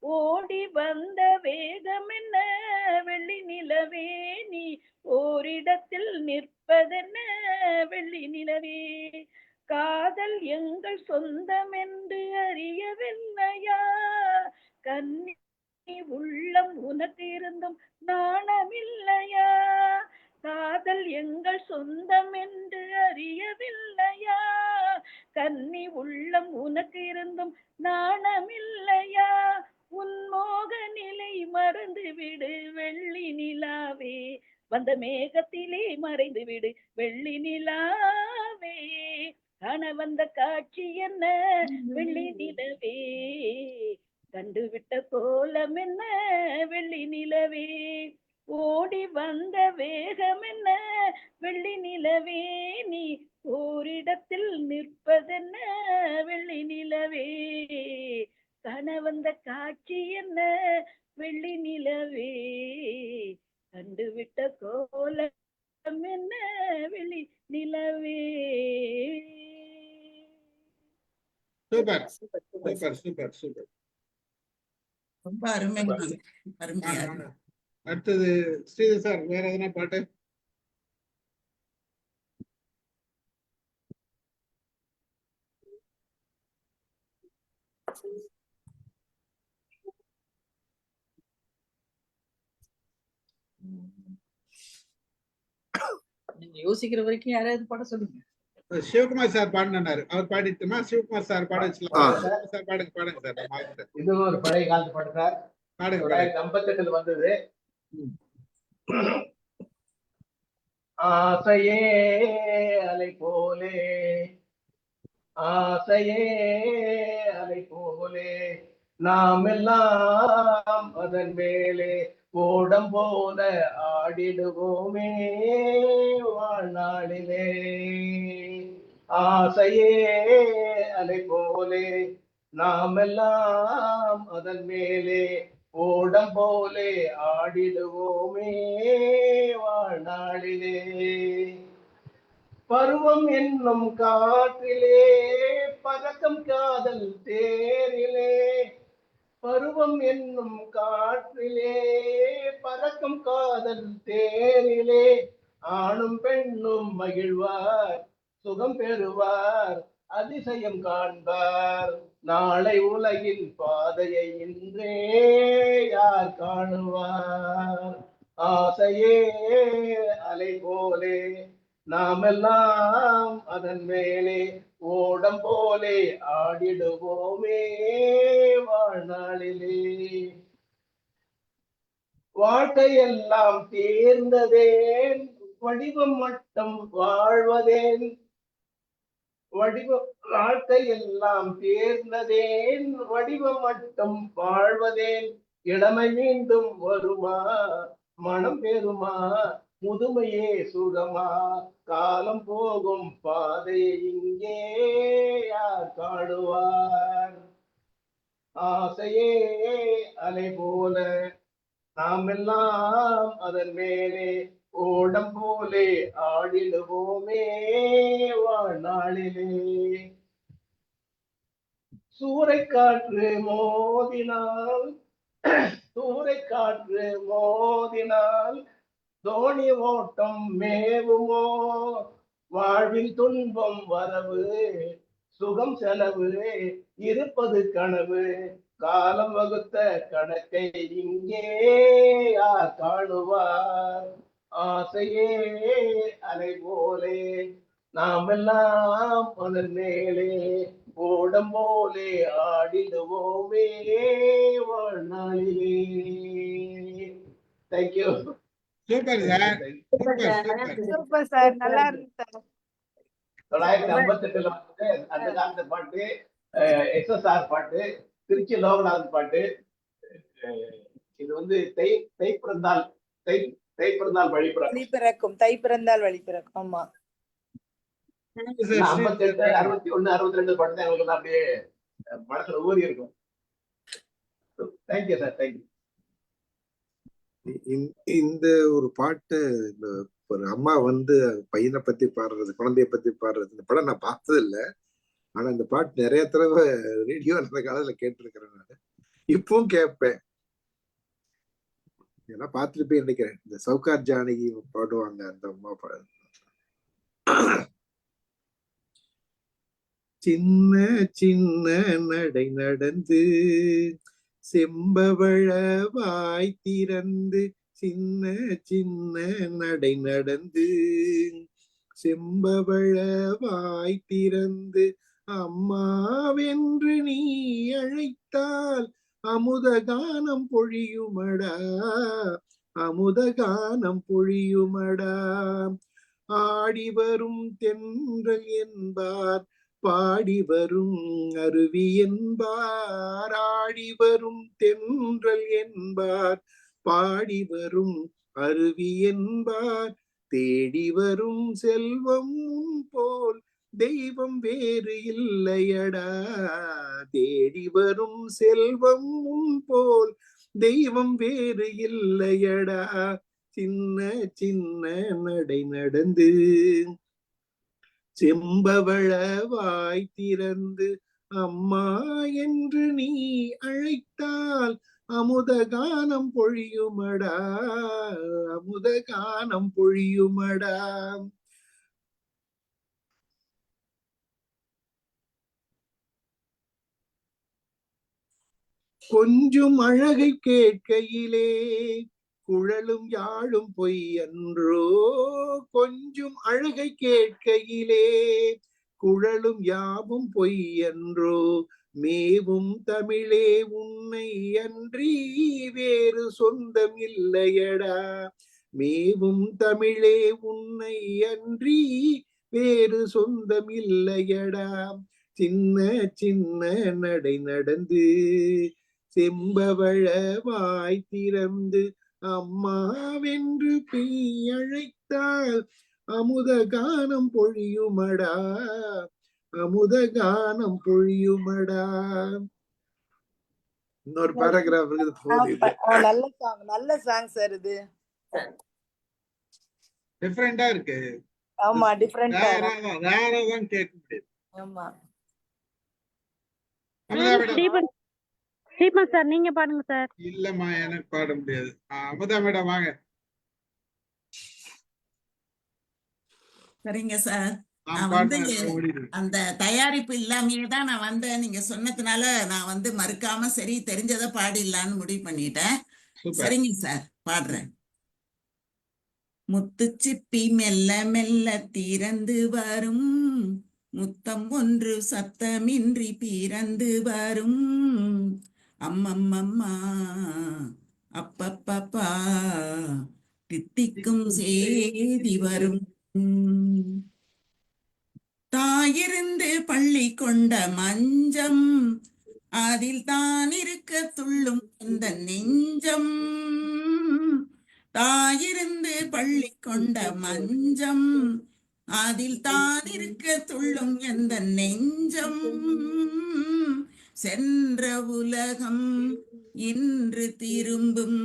ஓடி வந்த வேகம் என்ன வெள்ளி நிலவே, நீ ஓரிடத்தில் நிற்பதென்ன வெள்ளி நிலவே, காதல் எங்கள் சொந்தம் என்று அறியவில்லையா, கண்ணி உள்ளம் உனக்கு இருந்தும் நாணமில்லையா, காதல் எங்கள் சொந்தம் என்று அறியவில்லையா, கன்னி உள்ளம் உனக்கு இருந்தும் நாணமில்லையா, உன்மோக நிலை மறந்து விடு வெள்ளி நிலாவே, வந்த மேகத்திலே மறைந்து விடு வெள்ளி நிலாவே, காண வந்த காட்சி என்ன வெள்ளி நிலவே, கண்டுவிட்ட கோலம் என்ன வெள்ளி நிலவே, ஓடி வந்த வேகம் என்ன வெள்ளி நிலவே, நீ ஓரிடத்தில் நிற்பதென்ன வெள்ளி நிலவே, காண வந்த காட்சி என்ன வெள்ளி நிலவே, கண்டுவிட்ட கோலம் என்ன வெள்ளி நிலவே. Super super super super. ரொம்ப அருமைங்க, அருமையா. அடுத்தது ஸ்ரீதர் சார், வேற எதனா பாட்டு? நீங்க யோசிக்கிற வரைக்கும் யாராவது பாட சொல்லுங்க. சிவகுமார் சார் பாடினாரு, அவர் பாடிட்டுமா? சிவகுமார் சார் பாட வச்சுலாம் சார். பாடுங்க பாடுங்க சார். இதுவும் ஒரு பழைய காலத்து பாட்டு சார். பாடுங்க. 1958 வந்தது. ஆசையே அலை போலே, ஆசையே அலை போலே, நாம் எல்லாம் அதன் மேலே ஓடம் போல ஆடிடுவோமே வாழ்நாளிலே, ஆசையே அலை போலே, நாம் எல்லாம் அதன் மேலே ஓடம் போலே ஆடிடுவோமே வாழ்நாளிலே, பருவம் என்னும் காற்றிலே பறக்கும் காதல் தேரிலே, பருவம் என்னும் காற்றிலே பறக்கும் காதல் தேரிலே, ஆணும் பெண்ணும் மகிழ்வார் சுகம் பெறுவார் அதிசயம் காண்பார், நாளை உலகின் பாதையை இன்றே யார் காணுவார், ஆசையே அலை போலே, நாம் எல்லாம் அதன் மேலே ஓடம் போலே ஆடிடுவோமே வாழ்நாளிலே, வாழ்க்கையெல்லாம் தேர்ந்ததேன் வடிவம் மட்டும் வாழ்வதேன், வாழ்க்கையெல்லாம் தேர்ந்ததேன் வடிவம் மட்டும் வாழ்வதேன், இளமை மீண்டும் வருமா மனம் பெறுமா முதுமையே சுகமா, காலம் போகும் பாதையை இங்கே யார் காடுவார், ஆசையே அலை போல, நாம் எல்லாம் அதன் மேலே ஓடம் போலே ஆடிடுவோமே வாழ்நாளிலே. சூறைக்காற்று மோதினால் சூறைக்காற்று மோதினால் தோணி ஓட்டம் மேவுமோ. வாழ்வில் துன்பம் வரவு சுகம் செலவு இருப்பது கனவு. காலம் வகுத்த கணக்கை இங்கே யார் காணுவார். ஆசையே அலை போலே நாம் எல்லாம் அதன் மேலே ஓடம் போலே ஆடிடுவோமே வாழ்நாளிலே. Thank you. Super sir, super super. Super sir, நல்லா இருக்கு சார். 1958 வந்து அந்த காலத்து பாட்டு, எஸ்எஸ்ஆர் பாட்டு, திருச்சி லோகநாதன் பாட்டு. இது வந்து தைப்பிறந்தால் வழிபிறக்கும். வழி பிறக்கும், தை பிறந்தால் வழி பிறக்கும். ஆமா. 58, 61, 62 பாட்டு தான் எங்களுக்கு அப்படியே மனசுல ஊறி இருக்கும். Thank you sir, thank you. இந்த ஒரு பாட்டு, இந்த ஒரு அம்மா வந்து பையனை பத்தி பாடுறது, குழந்தைய பத்தி பாடுறது, இந்த படம் நான் பார்த்தது இல்ல. ஆனா இந்த பாட்டு நிறைய தடவை ரேடியோ அந்த காலத்துல கேட்டிருக்கிறேன். நான் இப்பவும் கேட்பேன். ஏன்னா பார்த்துருப்பேன் நினைக்கிறேன். இந்த சவுகார் ஜானகி பாடுவாங்க அந்த அம்மா பாடு. சின்ன சின்ன நடை நடந்து செம்பவழ வாய் திறந்து, சின்ன சின்ன நடை நடந்து செம்பவழ வாய் திறந்து, அம்மாவென்று நீ அழைத்தால் அமுத கானம் பொழியுமடா, அமுத கானம் பொழியுமடா. ஆடி வரும் தென்றல் என்பார், பாடி வரும் அருவி என்பார். ஆடி வரும் தென்றல் என்பார், பாடி வரும் அருவி என்பார். தேடி வரும் செல்வம் போல் தெய்வம் வேறு இல்லையடா, தேடி வரும் செல்வம் போல் தெய்வம் வேறு இல்லையடா. சின்ன சின்ன நடை நடந்து செம்பவள வாய் திறந்து, அம்மா என்று நீ அழைத்தால் அமுத கானம் பொழியுமடா, அமுத கானம் பொழியுமடா. கொஞ்சம் அழகை கேட்கையிலே குழலும் யாழும் பொய் அன்றோ, கொஞ்சம் அழகை கேட்கையிலே குழலும் யாவும் பொய் அன்றோ. மேவும் தமிழே உன்னை அன்றி வேறு சொந்தம் இல்லையடா, மேவும் தமிழே உன்னை அன்றி வேறு சொந்தம் இல்லையடா. சின்ன சின்ன நடை நடந்து செம்பவழ வாய் திறந்து, அம்மாவென்று நீ அழைத்தால் அமுத கானம் பொழியுமடா, அமுத கானம் பொழியுமடா. இன்னொரு பேராகிராஃப் இருக்குது. நல்ல சாங், நல்ல சாங் சார். இது டிஃபரெண்டா இருக்கு. ஆமா, டிஃபரெண்டா வேறதான் கேட்க முடியாது. ஆமா. ஸ்ரீபன் சார், நீங்க பாடுங்க சார். இல்லம்மா, எனக்கு பாட முடியாது. அமுதா மேடம் வாங்க. சரிங்க சார். நான் வந்து அந்த தயாரிப்பு இல்லாமயே தான் நான் வந்தேன். நீங்க சொன்னதுனால நான் வந்து மறுக்காம சரி தெரிஞ்சதை பாடிடலான்னு முடிவு பண்ணிட்டேன். சரிங்க சார், பாடுறேன். முத்துச்சிப்பி மெல்ல மெல்ல திறந்து வரும், முத்தம் ஒன்று சத்தமின்றி பிறந்து வரும். அம்மம்மம்மா அப்பப்பப்பா தித்திக்கும் சேதி வரும். தாயிருந்து பள்ளி கொண்ட மஞ்சம், அதில் தான் இருக்க துள்ளும் அந்த நெஞ்சம். தாயிருந்து பள்ளி கொண்ட மஞ்சம், அதில் தான் இருக்க துள்ளும் எந்த நெஞ்சம். சென்ற உலகம் இன்று திரும்பும்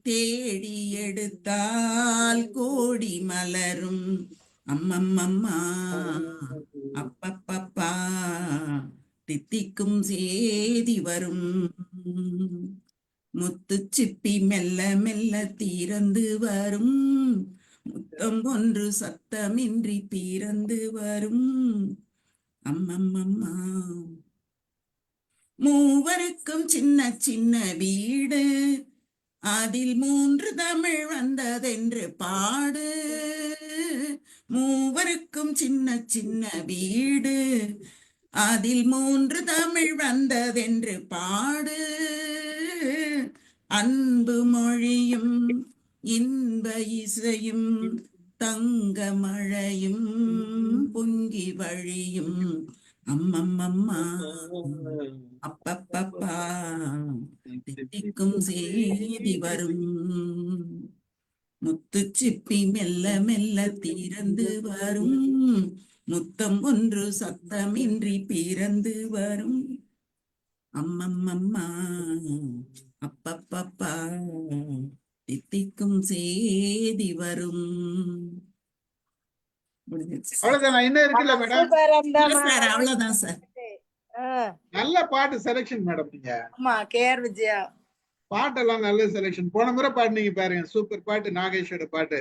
தேடி எடுத்தால் கோடி மலரும். அம்மம்மம்மா அப்பப்பப்பா தித்திக்கும் சேதி வரும். முத்துச்சிப்பி மெல்ல மெல்ல தீரந்து வரும். முத்தம் ஒன்று சத்தமின்றி பீரந்து வரும். அம்மம்மம்மா மூவருக்கும் சின்ன சின்ன வீடு, அதில் 3 தமிழ் வந்ததென்று பாடு. மூவருக்கும் சின்ன சின்ன வீடு, அதில் 3 தமிழ் வந்ததென்று பாடு. அன்பு மொழியும் இன்ப இசையும் தங்க மழையும் பொங்கி வழியும். அம்மம்மம்மா அப்பப்பப்பா தித்திக்கும் சேதி வரும். முத்துச்சிப்பி மெல்ல மெல்ல தீரந்து வரும். முத்தம் ஒன்று சத்தமின்றி பீரந்து வரும். அம்மம்மம்மா அப்பப்பப்பா தித்திக்கும் சேதி வரும். அவ்வளவுதான். என்ன இருக்குல்ல மேடம்? சார் அவ்வளவுதான் சார். நல்ல பாட்டு செலக்ஷன் மேடம். நீங்க ஆமா கேஆர் விஜயா பாட்டெல்லாம் நல்ல செலக்ஷன். போன முறை பாடுனீங்க பாருங்க, சூப்பர் பாட்டு, நாகேஷோட பாட்டு.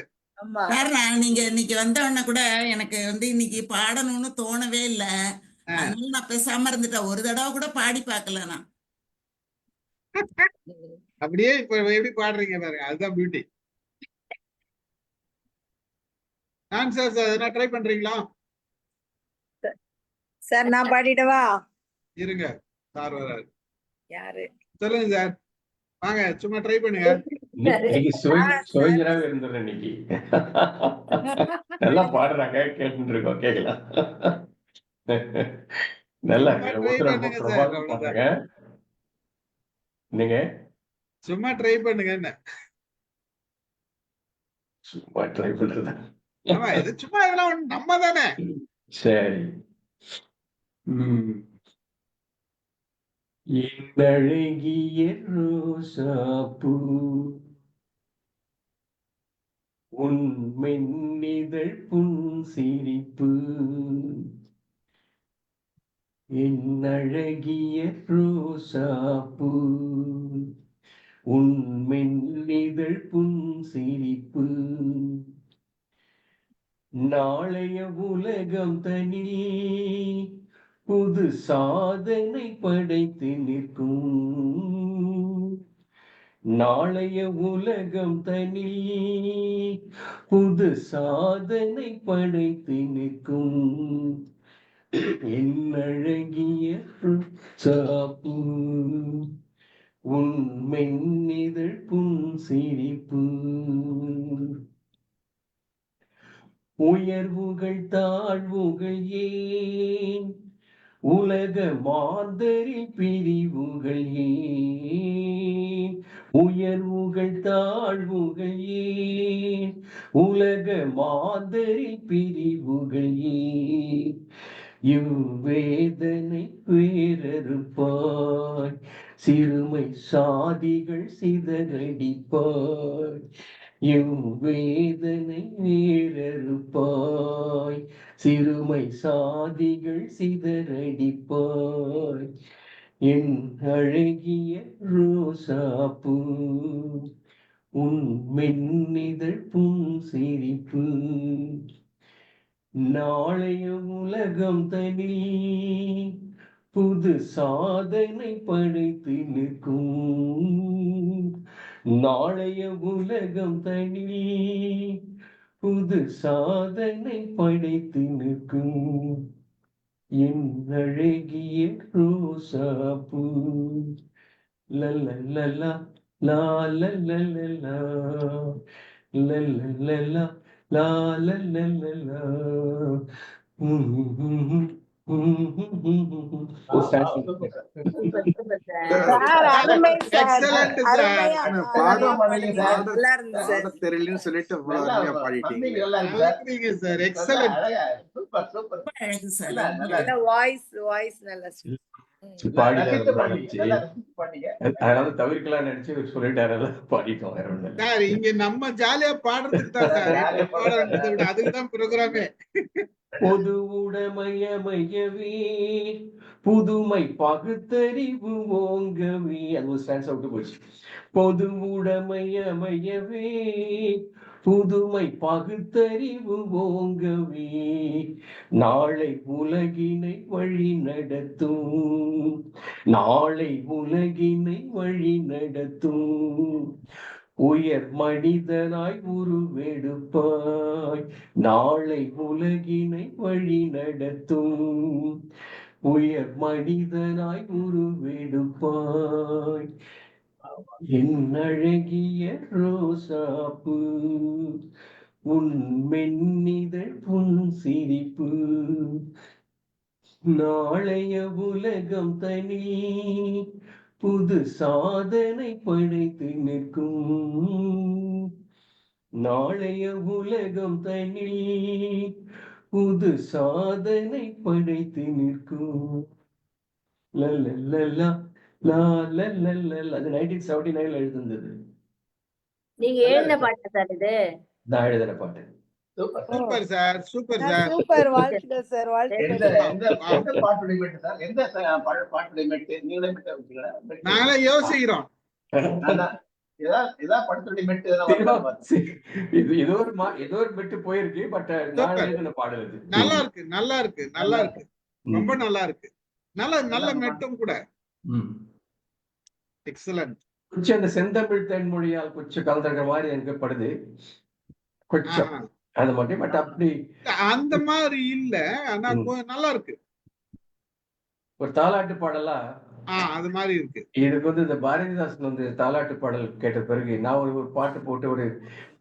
நீங்க இன்னைக்கு வந்தவன கூட எனக்கு இன்னைக்கு பாடணும்னு தோணவே இல்லை. அதனால நான் பேசாம இருந்துட்டேன். ஒரு தடவை கூட பாடி பார்க்கல நான். அப்படியே இப்ப எப்படி பாடுறீங்க பாருங்க, அதுதான் பியூட்டி. ஆன்சர்ஸ் எதனா ட்ரை பண்றீங்களா? சார் நான் பாடிடவா? இருங்க, சார் வராரு. யாரு? சொல்லுங்க சார், வாங்க சும்மா ட்ரை பண்ணுங்க. சோஜனாவே இருந்துடுறேன் இன்னைக்கு. நல்லா பாடுறாங்க, கேட்டு இருக்கோம், கேட்கலாம். நல்லா பாடுறாங்க. நீங்க சும்மா ட்ரை பண்ணுங்க. என்ன சும்மா ட்ரை பண்றதா? இது சும்மா இதெல்லாம் நம்ம தானே. சரி. என்னழகிய ரோசாப்பூ உன் மென்னிதழ் புன் சிரிப்பு. என்னழகிய ரோசாப்பூ உன் மென்னிதழ் புன் சிரிப்பு. நாளைய உலகம் தனில் புது சாதனை படைத்து நிற்கும். நாளைய உலகம் தனில் புது சாதனை படைத்து நிற்கும். என்னழகிய ரோசாப்பூ உன் மென்னிதழ் புன் சிரிப்பு. உயர்வுகள் தாழ்வுகள் ஏன், உலக மாந்தரில் பிரிவுகள் ஏன். உயர்வுகள் தாழ்வுகள் ஏன், உலக மாந்தரில் பிரிவுகள் ஏன். இவ்வேதனை பேரறுப்பாய், சிறுமை சாதிகள் சிதறடிப்பாய். இவ்வேதனை வேறறுப்பாய், சிறுமை சாதிகள் சிதறடிப்பாய். என் அழகிய ரோசாப்பூ உன் மென்னிதழ் புன் சிரிப்பு. நாளைய உலகம் தனில் புது சாதனை படைத்து நிற்கும். நாளைய உலகம் தனில் புது சாதனை படைத்து நிற்கும். என் அழகிய ரோசாப்பூ. லல்லல்லா லாலல்லல்லா லல்லல்லா லாலல்லல்லா. தெரியலன்னு சொல்லிட்டு பாடிட்டீங்க. வாய்ஸ் நல்லா பாடிதான் ரசித்து ரொம்ப பாடுனீங்க. இருந்துச்சு. நல்லா ரசித்து பாடுனீங்க. அதனால தவிர்க்கலாம் நினைச்சு இவர் சொல்லிட்டாரு, பாடிட்டோம், வேற ஒண்ணும் இல்ல. சார் இங்க நம்ம ஜாலியா பாடுறதுக்கு தான் சார், ஜாலியா எப்படி பாடுறதை விட அதுக்கு தான் ப்ரோக்ராமே. பொது உடைமையமையவே புதுமை பகுத்தறிவு ஓங்கவே, அது ஒரு ஸ்டான்ஸ் விட்டு போச்சு. பொது உடைமையமையவே புதுமை பகுத்தறிவு ஓங்கவே நாளை உலகினை வழி நடத்தும், நாளை உலகினை வழி நடத்தும், உயர் மனிதனாய் உருவெடுப்பாய், நாளை உலகினை வழி நடத்தும், உயர் மனிதனாய் உருவெடுப்பாய், என் அழகிய ரோசாப்பு உன் மென்னிதழ் புன் சிரிப்பு, நாளைய உலகம் தனி புது சாதனை படைத்து நிற்கும், நாளைய உலகம் தனி புது சாதனை படைத்து நிற்கும். லல்லல்லா, லா லல்லல்லா. அது 1979 எழுதுனது. நீங்க எழுதின பாட்டு சார் இது? நான் எழுதின பாட்டு. Super sir. Super sir, super sir. Super, வாழ்த்துக்கள் சார், வாழ்த்துக்கள் எந்த சார். எந்த எந்த பாட்டுடைய மெட்டு சார்? எந்த பாட்டுடைய மெட்டு நீங்களே மெட்டு வச்சுக்கிறேன். நாங்களே யோசிக்கிறோம். ஏதாவது படத்துடைய மெட்டு ஏதோ ஒரு மெட்டு போயிருக்கு, பட் நான் எழுதின பாடல் இது. நல்லா இருக்கு, நல்லா இருக்கு, நல்லா இருக்கு, ரொம்ப நல்லா இருக்கு. நல்ல மெட்டும் கூட. எக்ஸலன்ட். கொஞ்சம் அந்த செந்தமிழ் தென்மொழியால் கொஞ்சம் கலந்துருக்கிற மாதிரி எனக்கு படுது கொஞ்சம், அது மட்டும். பட் அப்படி அந்த மாதிரி இல்ல, ஆனா நல்லா இருக்கு. ஒரு தாலாட்டு பாடலா அது மாதிரி இருக்கு. இதுக்கு வந்து இந்த பாரதிதாசன் வந்து தாலாட்டு பாடல் கேட்ட பிறகு நான் ஒரு பாட்டு போட்டு ஒரு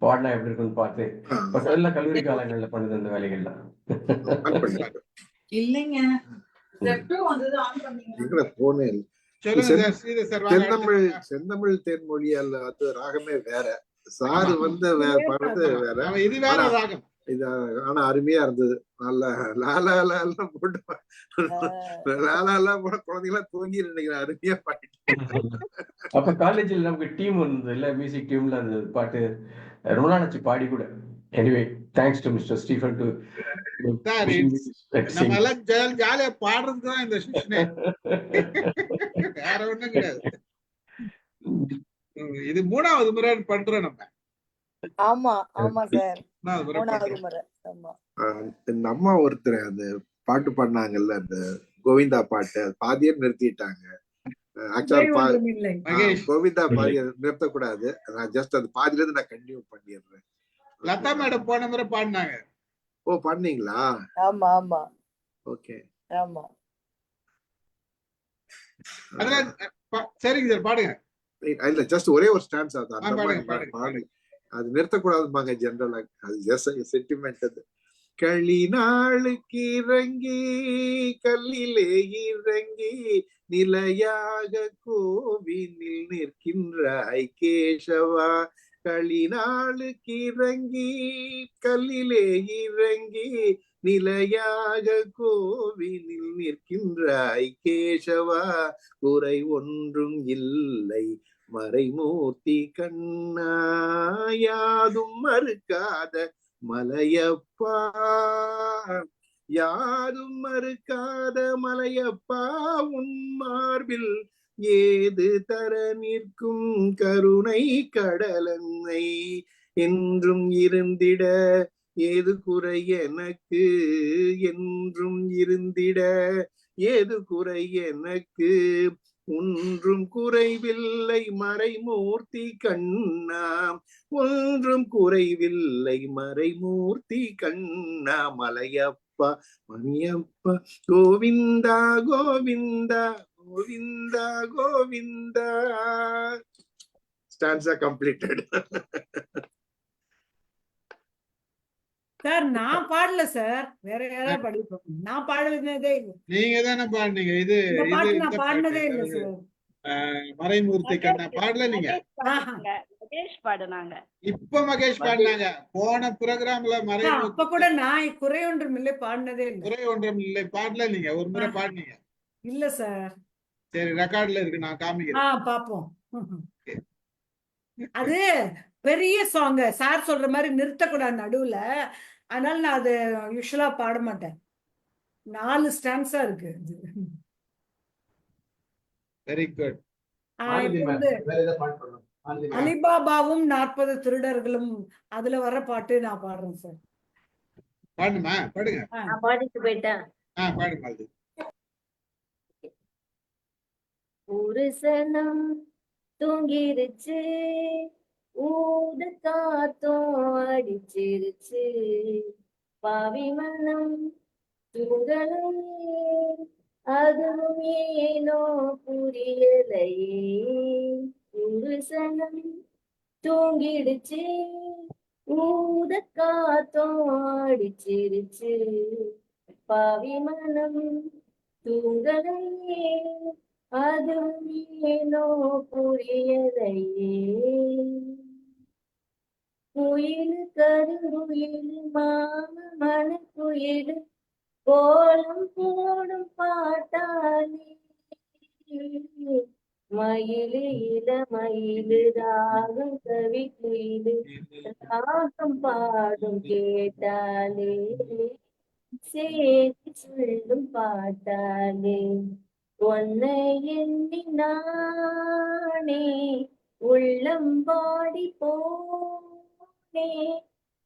பாடினா எப்படி இருக்குன்னு பார்த்து, பட் எல்லாம் கல்லூரி காலங்கள்ல பண்ணுது அந்த வேலைகள்லாம். இல்லைங்க, செந்தமிழ் தேன்மொழியால் அது ராகமே வேற, சாரு வந்து பாடுறது வேற, இது வேற ராகம். இது ஆனா அருமையா இருந்தது. நல்லா லாலா லாலா போட்டு லாலா எல்லாம் போட குழந்தைங்களாம் தூங்கி நினைக்கிறேன். அருமையா பாடிட்டு. அப்ப காலேஜில் நமக்கு டீம் இருந்தது இல்ல, மியூசிக் டீம்ல அந்த பாட்டு ரொம்ப நாளாச்சு பாடி கூட. Anyway thanks to mister Stephen to நம்ம எல்லாம் ஜாலியா பாடுறதுக்கு தான் இந்த செஷனே, வேற ஒண்ணும் கிடையாது. இது 3வது முறை பண்றோம் நம்ம. ஆமா ஆமா சார், 3வது 3வது முறை. ஆமா, இந்த அம்மா ஒருத்தர் அந்த பாட்டு பாடினாங்கல்ல, அந்த கோவிந்தா பாட்டு பாதியே நிறுத்திட்டாங்க. கோவிந்தா பாதிய நிறுத்தக்கூடாது, நான் ஜஸ்ட் அந்த பாதியில இருந்து நான் கண்டினியூ பண்ணிடுறேன். லதா மேடம் போன முறை பாடினாங்க. ஓ, பாடினீங்களா? ஆமா ஆமா, ஓகே, ஆமா. அதெல்லாம் சரிங்க சார், பாடுங்க. இல்ல, ஜஸ்ட் ஒரே ஒரு ஸ்டான்ஸ் பாடு. அது நிறுத்தக்கூடாதுப்பாங்க ஜெனரலா, அது ஜஸ்ட் சென்டிமெண்ட். அது களி நாளுக்கு இறங்கி கல்லிலே இறங்கி நிலையாக கோவிலில் நிற்கின்றாய் கேசவா, களி நாளுக்கு இறங்கி கல்லிலே இறங்கி நிலையாக கோவிலில் நிற்கின்றாய் கேசவா, குறை ஒன்றும் இல்லை மறைமூர்த்தி கண்ணா, யாதும் மறுக்காத மலையப்பா, யாதும் மறுக்காத மலையப்பா, உன் மார்பில் ஏது தர நிற்கும் கருணை கடலன்னை, என்றும் இருந்திட ஏது குறை எனக்கு, என்றும் இருந்திட ஏது குறை எனக்கு, ஒன்றும் குறைவில்லை மறைமூர்த்தி கண்ணா, ஒன்றும் குறைவில்லை மறைமூர்த்தி கண்ணா, மலையப்பா மணியப்பா Govinda Govinda Govinda Govinda. Stanza completed. Sir நான் பாடல சார், வேற யாராவது படிப்போம். நான் பாடுனதே இல்லை. நீங்க தானே பாடுனீங்க. இது நான் பாடினதே இல்லை சார். மறைமூர்த்தி கண்ணா பாடல நீங்க. மகேஷ் பாடுனாங்க. இப்ப மகேஷ் பாடினாங்க. போன ப்ரோக்ராம்ல மறைமூர்த்தி. அப்ப கூட நான் குறை ஒன்றும் இல்லை பாடினதே இல்லை. குறை ஒன்றும் இல்லை பாடல நீங்க. ஒரு முறை பாடினீங்க. இல்ல சார். சரி, ரெக்கார்ட்ல இருக்கு, நான் காமிக்கிறேன். பாப்போம். அது பெரிய சாங், சார் சொல்ற மாதிரி நிறுத்தக்கூடாது நடுவுல, அதனால நான் அது யூஸ்வலா பாட மாட்டேன். 4 ஸ்டான்ஸா இருக்கு. Very good. இப்போ வந்து அலிபாபாவும் 40 திருடர்களும் அதுல வர பாட்டு நான் பாடுறேன் சார். பாடுமா? பாடுங்க. நான் பாடிட்டு போயிட்டேன். பாடு மாலதி. ஒரு சனம் தூங்கிருச்சு, ஊத காத்தும் அடிச்சிருச்சு, பாவி மனம் தூங்கலையே, அதுவும் ஏனோ புரியலையே. ஒரு சனம் தூங்கிடுச்சு, ஊத காத்தும் அடிச்சிருச்சு, பாவி மனம் தூங்கலையே, அதுவும் ஏனோ புரியலையே. குயில் கருங்குயில் மாம மனக்குயில் கோலம் போடும் பாட்டாளி, மயிலு இளமயிலு ராகம் கவி குயிலு ராகம் பாடும் கேட்டாலே, சேதி சொல்லும் பாட்டாலே, உன்னை எண்ணி நானே உள்ளம் பாடி போனே,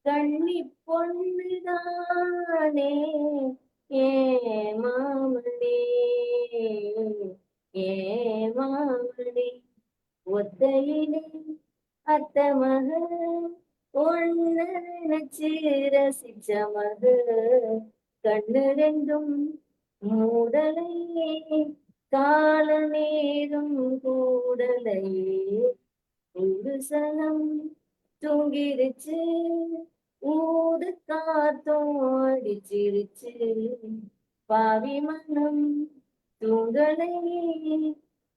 கண்ணி பொண்ணுதானே ஏ மாமனே, ஏ மாமனே. ஒத்தையிலே அத்த மக ஒன்னு நினைச்சு ரசிச்ச மக, கண்ணு ரெண்டும் மூடலையே, கால நேரம் கூடலையே. ஒரு சனம் தூங்கிருச்சு, ஊத காத்தும் அடிச்சிருச்சு, பாவி மனம் தூங்கலையே,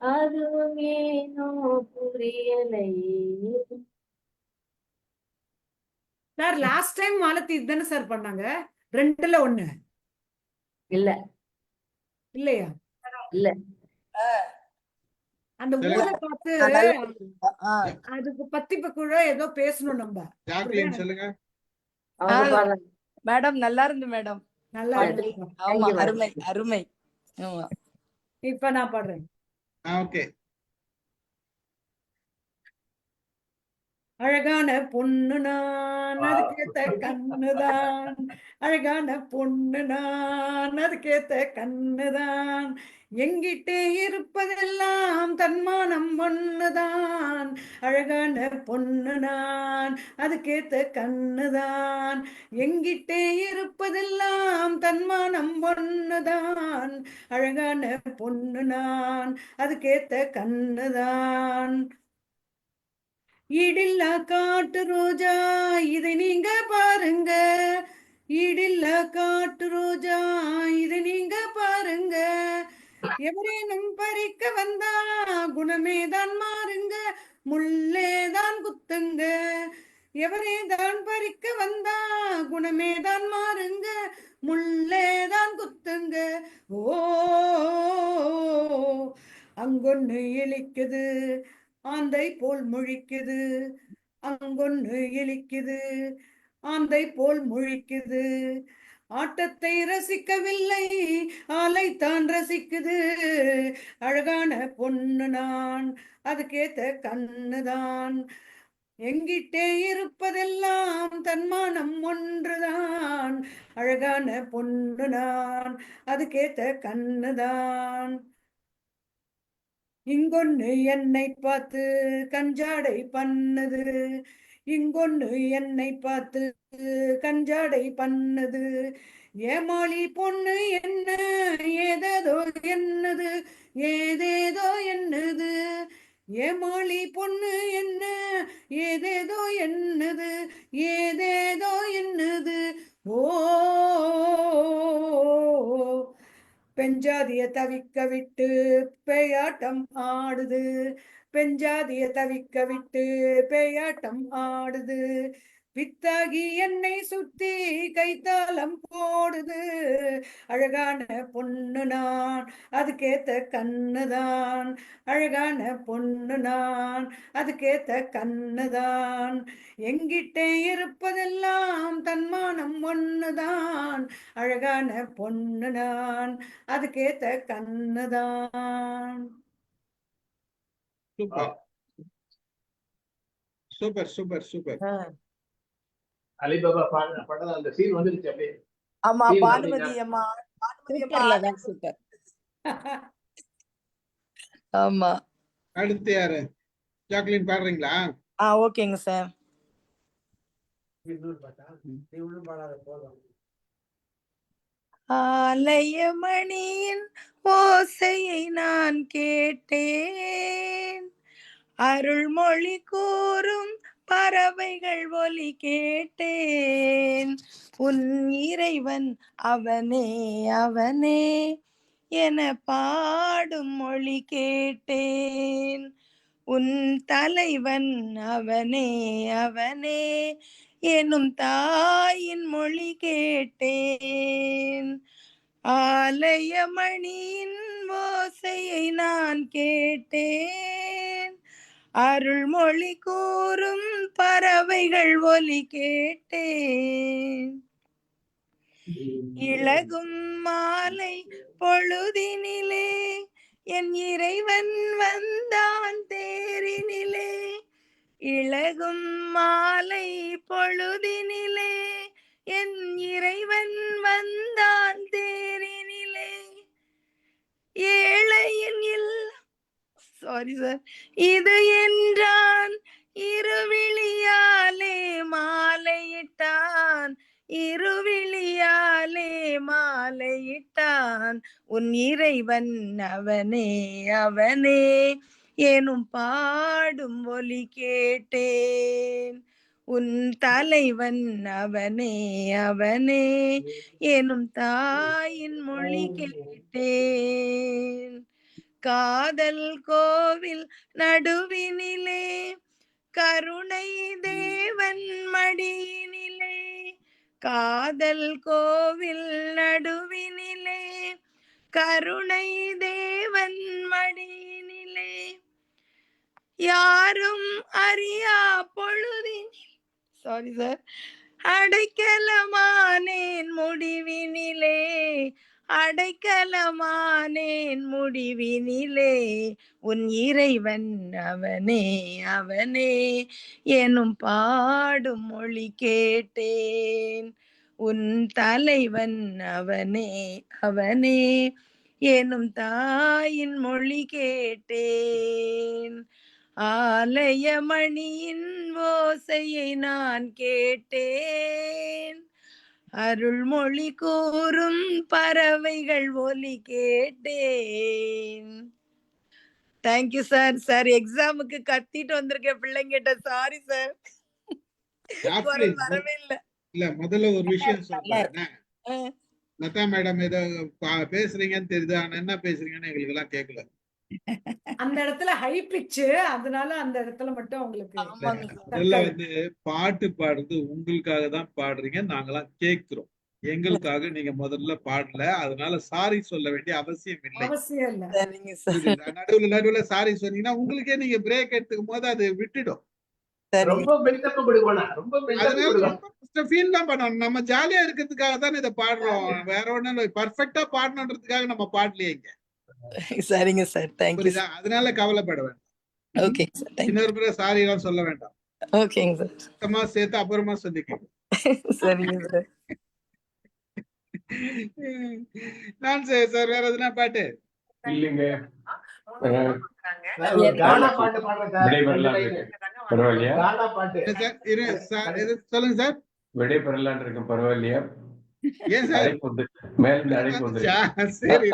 அதுவும் ஏனோ புரியலையே. சார் லாஸ்ட் டைம் மாலத்தி இதுதானே சார் பண்ணாங்க? 2ல 1 இல்ல இல்லையா? இல்ல, அந்த ஊரை பார்த்து அதுக்கு பத்தி கூட ஏதோ பேசணும் நம்ம. ஜாக்லின் சொல்லுங்க. அவங்க பாடுறாங்க. மேடம் நல்லா இருந்து மேடம். நல்லா நன்றி. இருக்கு. ஆமா, Thank you, அருமை அருமை. ஆமா, இப்ப நான் பாடுறேன். ஓகே. அழகான பொண்ணு நான், அதுக்கேத்த கண்ணுதான், அழகான பொண்ணு நான், அதுக்கேத்த கண்ணுதான், எங்கிட்டே இருப்பதெல்லாம் தன்மானம் ஒண்ணுதான், அழகான பொண்ணு நான், அதுக்கேத்த கண்ணுதான், எங்கிட்டே இருப்பதெல்லாம் தன்மானம் ஒண்ணுதான், அழகான பொண்ணு நான், அதுக்கேத்த கண்ணுதான். ஈடில்ல காட்டு ரோஜா இதை நீங்க பாருங்க, ஈடில்ல காட்டு ரோஜா இதை நீங்க பாருங்க, எவரேனும் பறிக்க வந்தா குணமேதான் மாறுங்க, முள்ளேதான் குத்துங்க, எவரேதான் பறிக்க வந்தா குணமேதான் மாறுங்க, முள்ளேதான் குத்துங்க. ஓ அங்கொன்னு இழிக்குது ஆந்தை போல் முழிக்குது, அங்கொன்னு இழிக்குது ஆந்தை போல் முழிக்குது, ஆட்டத்தை ரசிக்கவில்லை ஆளைத்தான் ரசிக்குது, அழகான பொண்ணு நான், அதுக்கேத்த கண்ணுதான், எங்கிட்டே இருப்பதெல்லாம் தன்மானம் ஒன்றுதான், அழகான பொண்ணு நான், அதுக்கேத்த கண்ணுதான். இங்கொன்னு என்னை பார்த்து கஞ்சாடை பண்ணுது, இங்கொன்னு என்னை பார்த்து கஞ்சாடை பண்ணுது, ஏமாளி பொண்ணு என்ன ஏதேதோ என்னது, ஏதேதோ என்னது, ஏமாளி பொண்ணு என்ன ஏதேதோ என்னது, ஏதேதோ என்னது. ஓ பெஞ்சாதிய தவிக்க விட்டு பேயாட்டம் ஆடுது, பெஞ்சாதிய தவிக்க விட்டு பேயாட்டம் ஆடுது, பித்தாகி என்னை சுத்தி கைத்தாளம் போடுது, அழகான பொண்ணு நான் அதுக்கேத்த கண்ணுதான், அழகான பொண்ணு நான் அதுக்கேத்த கண்ணுதான், எங்கிட்டே இருப்பதெல்லாம் தன்மானம் ஒண்ணுதான், அழகான பொண்ணு நான் அதுக்கேத்த கண்ணுதான். Super super super super. Alibaba படம் அந்த சீன் வந்துருச்சு அப்படியே. ஆமா, Scene பானுமதி அம்மா, பானுமதி அம்மா. சூப்பர். ஆமா. அடுத்து யாரு? ஜாக்லின் பாடுறீங்களா? ஓகேங்க சார். ஆலயமணியின் ஓசையை நான் கேட்டேன், அருள்மொழி கூறும் பறவைகள் ஒலி கேட்டேன், உன் இறைவன் அவனே அவனே என பாடும் மொழி கேட்டேன், உன் தலைவன் அவனே அவனே எனும் தாயின் மொழி கேட்டேன், ஆலயமணியின் ஓசையை நான் கேட்டேன், அருள்மொழி கூறும் பறவைகள் ஒலி கேட்டேன், இளகும் மாலை பொழுதினிலே என் இறைவன் வந்தான் தேரினிலே, இளகும் மாலை பொழுதினிலே என் இறைவன் வந்தான் தேரினிலே, ஏழையின் சாரி சார் இது என்றான் இருவிழியாலே மாலையிட்டான், இருவிழியாலே மாலையிட்டான், உன் இறைவன் அவனே அவனே எனும் பாடும் ஒலி கேட்டேன், உன் தலைவன் அவனே அவனே எனும் தாயின் மொழி கேட்டேன், காதல் கோவில் நடுவினிலே கருணை தேவன் மடியினிலே, காதல் கோவில் நடுவினிலே கருணை தேவன் மடியினிலே, யாரும் அறியா பொழுதினில் சாரி சார் அடைக்கலமானேன் முடிவினிலே, அடைக்கலமானேன் முடிவினிலே, உன் இறைவன் அவனே அவனே எனும் பாடும் மொழி கேட்டேன், உன் தலைவன் அவனே அவனே எனும் தாயின் மொழி கேட்டேன், ஆலயமணியின் ஓசையை நான் கேட்டேன், அருள்மொழி கூறும் பறவைகள் ஒலி கேட்டேன். Thank you sir. சார் எக்ஸாமுக்கு கத்திட்டு வந்திருக்கேன் பிள்ளைங்கிட்ட, சாரி சார், வரவே இல்ல. இல்ல முதல்ல ஒரு விஷயம் சொல்றேன், லதா மேடம் ஏதோ பேசுறீங்கன்னு தெரியுது, ஆனா என்ன பேசுறீங்கன்னு எங்களுக்கு எல்லாம் கேட்கல. அந்த இடத்துல ஹை பிட்ச், அதனால அந்த இடத்துல மட்டும் உங்களுக்கு முதல்ல வந்து பாட்டு பாடுறது உங்களுக்காக தான் பாடுறீங்க, நாங்கெல்லாம் கேட்கிறோம், எங்களுக்காக நீங்க முதல்ல பாடல, அதனால சாரி சொல்ல வேண்டிய அவசியம் இல்லை. அவசியம் இல்ல. நடுவுல சாரி சொன்னீங்கன்னா உங்களுக்கே நீங்க பிரேக் எடுத்துக்கும் போது அது விட்டுடும். ரொம்ப பில்டப் கொடுக்கணும், ரொம்ப ஃபீல் தான் பண்ணணும். நம்ம ஜாலியா இருக்கிறதுக்காக தான் இதை பாடுறோம், வேற ஒண்ணும் இல்லை. பர்ஃபெக்ட்டா பாடணுன்றதுக்காக நம்ம பாடலையே இங்க. சரிங்க சார், தேங்க்யூ. அதனால கவலைப்பட வேண்டாம். ஓகே சார், இன்னொரு முறை சாரி எல்லாம் சொல்ல வேண்டாம். ஓகேங்க சார். சுத்தமா சேர்த்து அப்புறமா சொல்லிக்கோங்க. சரிங்க சார். நான் சார் வேற எதுனா பாட்டு இல்லைங்க, கானா பாட்டு பாடுறேன் சார். பரவாயில்லையா? கானா பாட்டு சொல்லுங்க சார். விடை பெறலான் இருக்கும், பரவாயில்லையா? ஏன் சார் மேல அழைப்பு வந்து சரி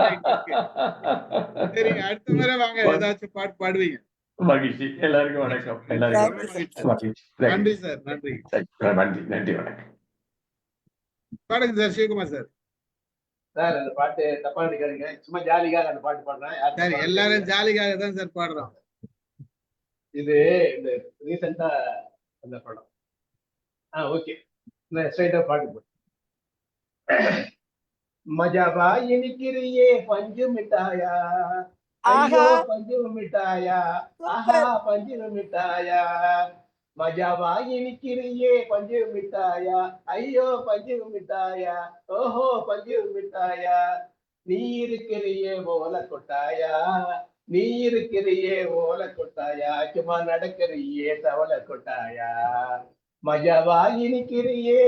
சரிங்க, அடுத்த முறை வாங்க, ஏதாச்சும் பாட்டு பாடுவீங்க. மகிழ்ச்சி. எல்லாருக்கும் வணக்கம். எல்லாருக்கும் நன்றி சார். நன்றி நன்றி நன்றி வணக்கம். பாடுங்க சார். சிவகுமார் சார். சார் அந்த பாட்டு தப்பா நினைக்காதீங்க, சும்மா ஜாலிக்காக அந்த பாட்டு பாடுறேன். சரி, எல்லாரும் ஜாலிக்காக தான் சார் பாடுறோம். இது இந்த ரீசெண்டா அந்த படம் ஓகே ஸ்ட்ரைட்டா பாட்டு போடு. மஜாவா இனிக்கிறியே பஞ்சு மிட்டாயா, ஐயோ ஆஹா பஞ்சு மிட்டாயா, ஆஹா சூப்பர். பஞ்சு மிட்டாயா. மஜாவா இனிக்கிறியே பஞ்சு மிட்டாயா, ஐயோ பஞ்சு மிட்டாயா, ஓஹோ பஞ்சு மிட்டாயா. நீ இருக்கிறியே ஓல கொட்டாயா, நீ இருக்கிறியே ஓல கொட்டாயா, சும்மா நடக்கிறியே தவள கொட்டாயா. மஜாவா இனிக்கிறியே,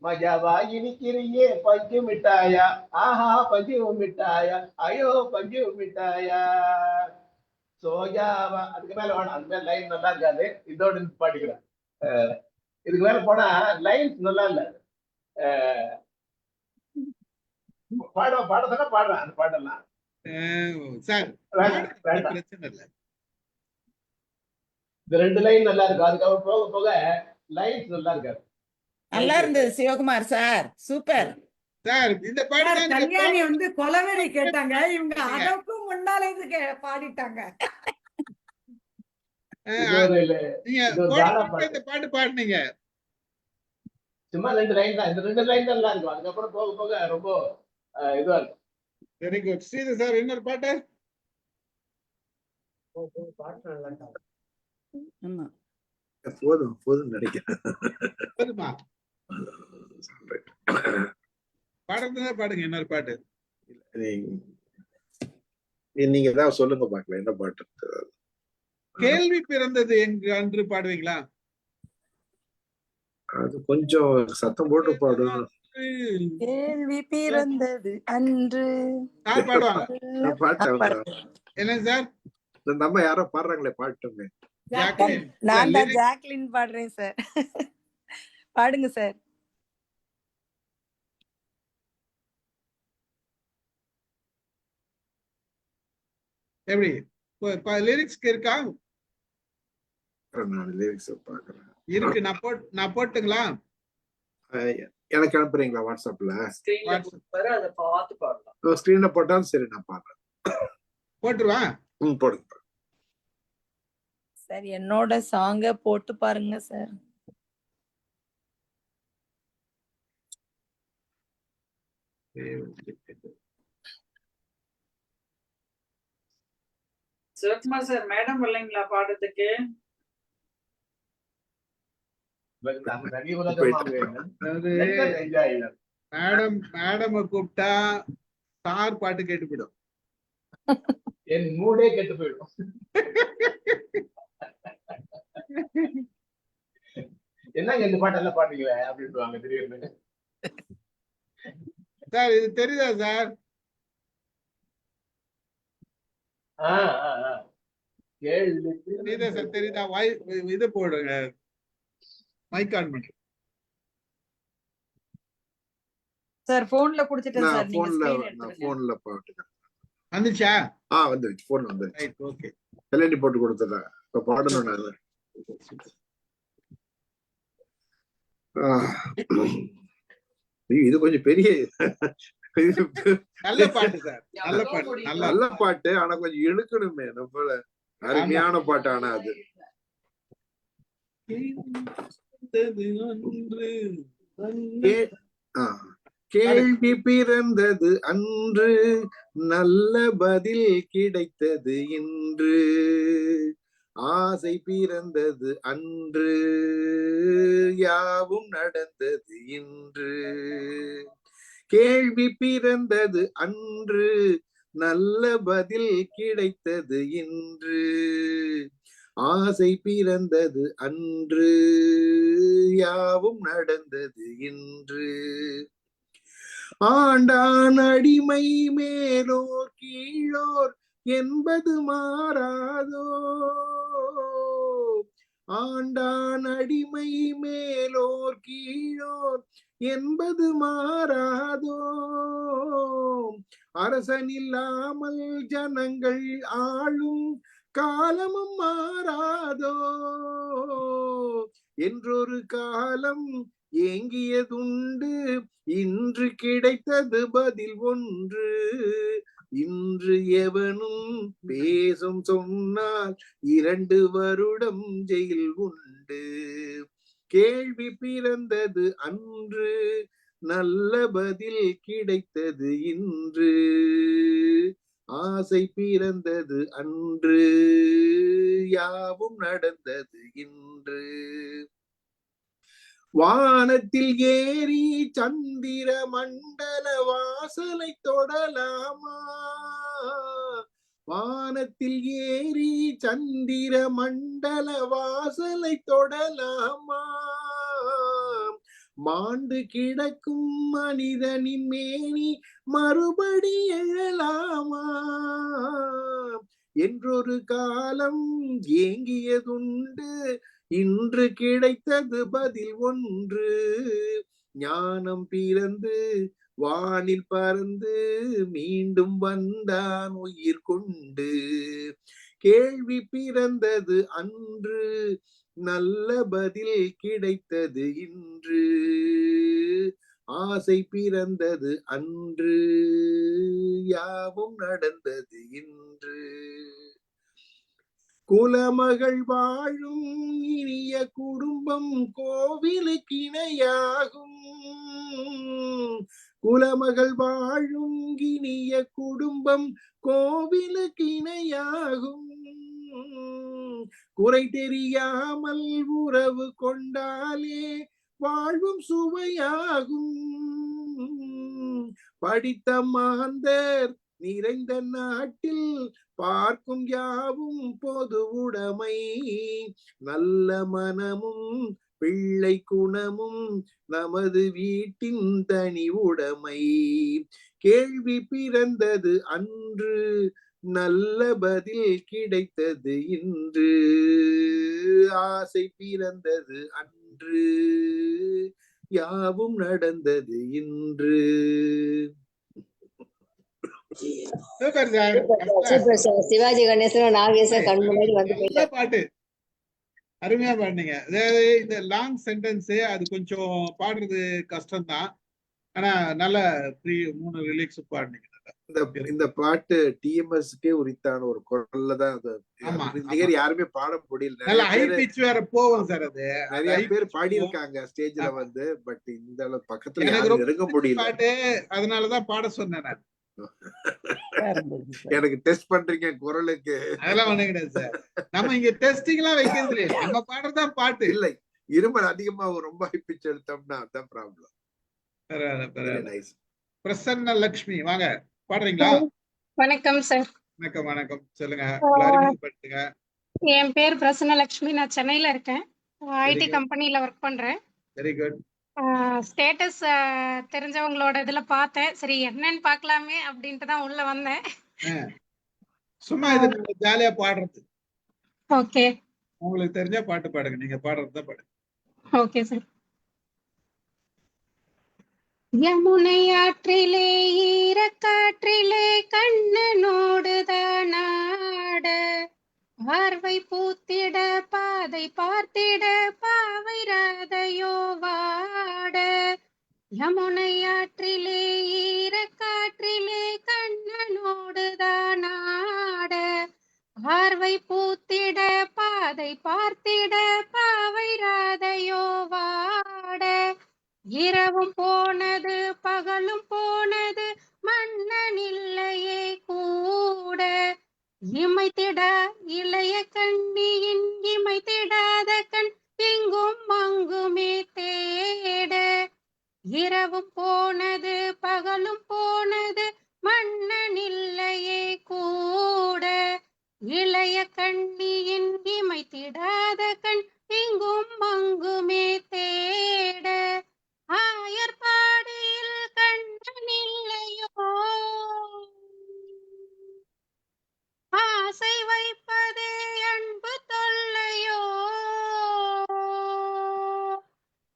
மஜாவா இனிக்கிறியே பஞ்சு மிட்டாயா, ஆஹா பஞ்சு மிட்டாயா, ஐயோ பஞ்சு மிட்டாயா. சோஜாவா அதுக்கு மேல வேணாம், அந்த மேல லைன் நல்லா இருக்காது, இதோட பாடிக்கிறேன். இதுக்கு மேல போனா லைன்ஸ் நல்லா இல்ல. பாட சொன்னா பாடுறேன் அந்த பாட்டெல்லாம். சார் வேண்டாம் வேண்டாம், பிரச்சனை இல்லை. இந்த 2 லைன் நல்லா இருக்கும், அதுக்கப்புறம் போக போக லைன்ஸ் நல்லா இருக்காது. நல்லா இருந்தது சிவகுமார் சார், சூப்பர். சார் இந்த பாட்டு சார் தான் நீங்க கல்யாணி வந்து கொலவெறி கேட்டாங்க, இவங்க பாடுறீங்க. அதற்கும் முன்னால இது பாடிட்டாங்க. இது ஒரு நீங்க இது ஒரு போன கானா பாட்டு பாட்டு. இந்த பாட்டு பாடுனீங்க. சும்மா 2 லைன் தான், இந்த 2 லைன் தான் நல்லா இருக்கும், அதுக்கப்புறம் போக போக ரொம்ப இதுவா இருக்கும். Very good. ஸ்ரீதர் சார் இன்னொரு பாட்டு. ஆமா. போதும் போதும் நினைக்கிறேன். போதுமா? பாடுறதுனா பாடுங்க இன்னொரு பாட்டு. நீங்க ஏதாவது சொல்லுங்க பாக்கலாம், என்ன பாட்டு? கேள்வி பிறந்தது எங்கு அன்று பாடுவீங்களா? அது கொஞ்சம் சத்தம் போட்டு பாடும். கேள்வி பிறந்தது அன்று. யார் பாடுவாங்க பாட்டு என்ன சார்? நம்ம யாரோ பாடுறாங்களே பாட்டுமே. ஜாக்லின். நான் தான் ஜாக்லின் பாடுறேன் சார். பாடுங்க சார். எப்படி லிரிக்ஸ் இருக்கா? நான் லிரிக்ஸ் பாக்குறேன். இருக்கு. நான் போட்டுங்களா? எனக்கு அனுப்புறீங்களா வாட்ஸ்அப்ல? அதை பார்த்து பாடலாம். ஸ்கிரீன்ல போட்டாலும் சரி, நான் பாடுறேன். போட்டுருவேன். போடுங்க சார். என்னோட சாங்க போட்டு பாருங்க சார். சிவகுமார் சார், மேடம் வரலைங்களா பாடுறதுக்கு? மேடம் கூப்பிட்டா சார் பாட்டு கேட்டு போயிடும். என் மூடே கெட்டு போயிடும். என்னங்க இந்த பாட்டு எல்லாம் பாடுறீங்களே அப்படின்ட்டு திடீர்னு. சார் இது தெரியுதா சார்? சார் தெரியுதா? இது போடுங்க, மைக் ஆன் பண்ணி. சார் போன்ல குடுத்துட்டேன் சார். நீங்க ஸ்கிரீன் நான் எடுத்துங்க. போன்ல பாட்டுக்கிறேன். வந்துச்சா? வந்துருச்சு, போன் வந்துருச்சு. Right, okay. கல்யாணி போட்டு கொடுத்துட்டேன். இப்ப பாடணும் நான். இது கொஞ்சம் பெரிய நல்ல பாட்டு சார், நல்ல பாட்டு, நல்ல பாட்டு. ஆனா கொஞ்சம் இழுக்கணுமே, நம்மள அருமையான பாட்டு. ஆனா அது கேள்வி பிறந்தது அன்று, நல்ல பதில் கிடைத்தது இன்று. ஆசை பிறந்தது அன்று, யாவும் நடந்தது இன்று. கேள்வி பிறந்தது அன்று, நல்ல பதில் கிடைத்தது இன்று. ஆசை பிறந்தது அன்று, யாவும் நடந்தது இன்று. ஆண்டான் அடிமை மேலோர் கீழோர் என்பது மாறாதோ. ஆண்டான் அடிமை மேலோர் கீழோர் என்பது மாறாதோ. அரசன் இல்லாமல் ஜனங்கள் ஆளும் காலமும் மாறாதோ. என்றொரு காலம் ஏங்கியதுண்டு, இன்று கிடைத்தது பதில் ஒன்று. இன்று எவனும் பேசும் சொன்னால் 2 வருடம் ஜெயில் உண்டு. கேள்வி பிறந்தது அன்று, நல்ல பதில் கிடைத்தது இன்று. ஆசை பிறந்தது அன்று, யாவும் நடந்தது இன்று. வானத்தில் ஏறி சந்திர மண்டல வாசலை தொடலாமா? வானத்தில் ஏறி சந்திர மண்டல வாசலை தொடலாமா? மாண்டு கிடக்கும் மனிதனின் மேனி மறுபடி எழலாமா? என்றொரு காலம் ஏங்கியதுண்டு, இன்று கிடைத்தது பதில் ஒன்று. ஞானம் பிறந்து வானில் பறந்து மீண்டும் வந்தான் உயிர் கொண்டு. கேள்வி பிறந்தது அன்று, நல்ல பதில் கிடைத்தது இன்று. ஆசை பிறந்தது அன்று, யாவும் நடந்தது இன்று. குலமகள் வாழும் இனிய குடும்பம் கோவிலுக்கு இணையாகும். குலமகள் வாழும் இனிய குடும்பம் கோவிலுக்கு இணையாகும். குறை தெரியாமல் உறவு கொண்டாலே வாழ்வும் சுவையாகும். படித்த மாந்தர் நிறைந்த நாட்டில் பார்க்கும் யாவும் பொது உடைமை. நல்ல மனமும் பிள்ளை குணமும் நமது வீட்டின் தனி உடைமை. கேள்வி பிறந்தது அன்று, நல்ல பதில் கிடைத்தது இன்று. ஆசை பிறந்தது அன்று, யாவும் நடந்தது இன்று. Super sir. Super sir. Sivaji Ganesan Nagesan கண் முன்னாடி வந்து நல்ல போயிட்டார். பாட்டு, அருமையா பாடுனீங்க. அதாவது இந்த லாங் சென்டென்ஸ் அது கொஞ்சம் பாடுறது கஷ்டம்தான். ஆனா நல்ல 3 ரிலீக்ஸ் பாடுனீங்க. இந்த பாட்டு டிஎம்எஸ்க்கே உரித்தான ஒரு குரல்ல தான் அது. யாருமே பாட முடியல. நல்ல ஹை பிட்ச் வேற போவோம் சார். அது நிறைய பேர் பாடி இருக்காங்க ஸ்டேஜ்ல வந்து. பட் இந்த அளவு பக்கத்துல யாரும் நெருங்க முடியல. பாட்டு அதனாலதான் பாட சொன்னேன் நான். எனக்கு டெஸ்ட் பண்றீங்க குரலுக்கு. அதெல்லாம் ஒண்ணு கிடையாது சார். நம்ம இங்க டெஸ்டிங் எல்லாம் வைக்கிறது இல்லையா, நம்ம பாடுறதுதான் பாட்டு. இல்லை, இருமல் அதிகமா ரொம்ப ஹை பிட்ச் எடுத்தோம்னா அதான் ப்ராப்ளம். பிரசன்ன லட்சுமி வாங்க, பாடுறீங்களா? வணக்கம் சார். வணக்கம் வணக்கம், சொல்லுங்க. அறிமுகப்படுத்துங்க. என் பேர் பிரசன்ன லட்சுமி. நான் சென்னையில இருக்கேன். ஐடி கம்பெனில ஒர்க் பண்றேன். Very good. ஸ்டேட்டஸ் தெரிஞ்சவங்களோட இதுல பார்த்தேன். சரி என்னன்னு பார்க்கலாமே அப்படின்ட்டு தான் உள்ள வந்தேன். சும்மா இது நம்ம ஜாலியா பாடுறது. ஓகே. உங்களுக்கு தெரிஞ்ச பாட்டு பாடுங்க. நீங்க பாடுறதுதான் பாடுங்க. Okay sir. யமுனை ஆற்றிலே ஈரக்காற்றிலே கண்ணனோடுதான் ஆட, பார்வை பூத்திட பாதை பார்த்திட பாவை ராதையோ வாட. யமுனை ஆற்றிலே ஈரக்காற்றிலே கண்ணனோடுதான் ஆட, பார்வை பூத்திட பாதை பார்த்திட பாவை ராதையோ வாட. இரவும் போனது பகலும் போனது மன்னன் இல்லையே கூட, இமைத்திட இளைய கண்ணியின் இமைத்திடாத கண் இங்கும் அங்குமே தேட. இரவும் போனது பகலும் போனது மன்னன் இல்லையே கூட, இளைய கண்ணியின் இமைத்திடாத கண் இங்கும் அங்குமே தேட. ஆயர்பாடியில் கண்ணன் இல்லையோ, ஆசை வைப்பதே அன்பு தொல்லையோ.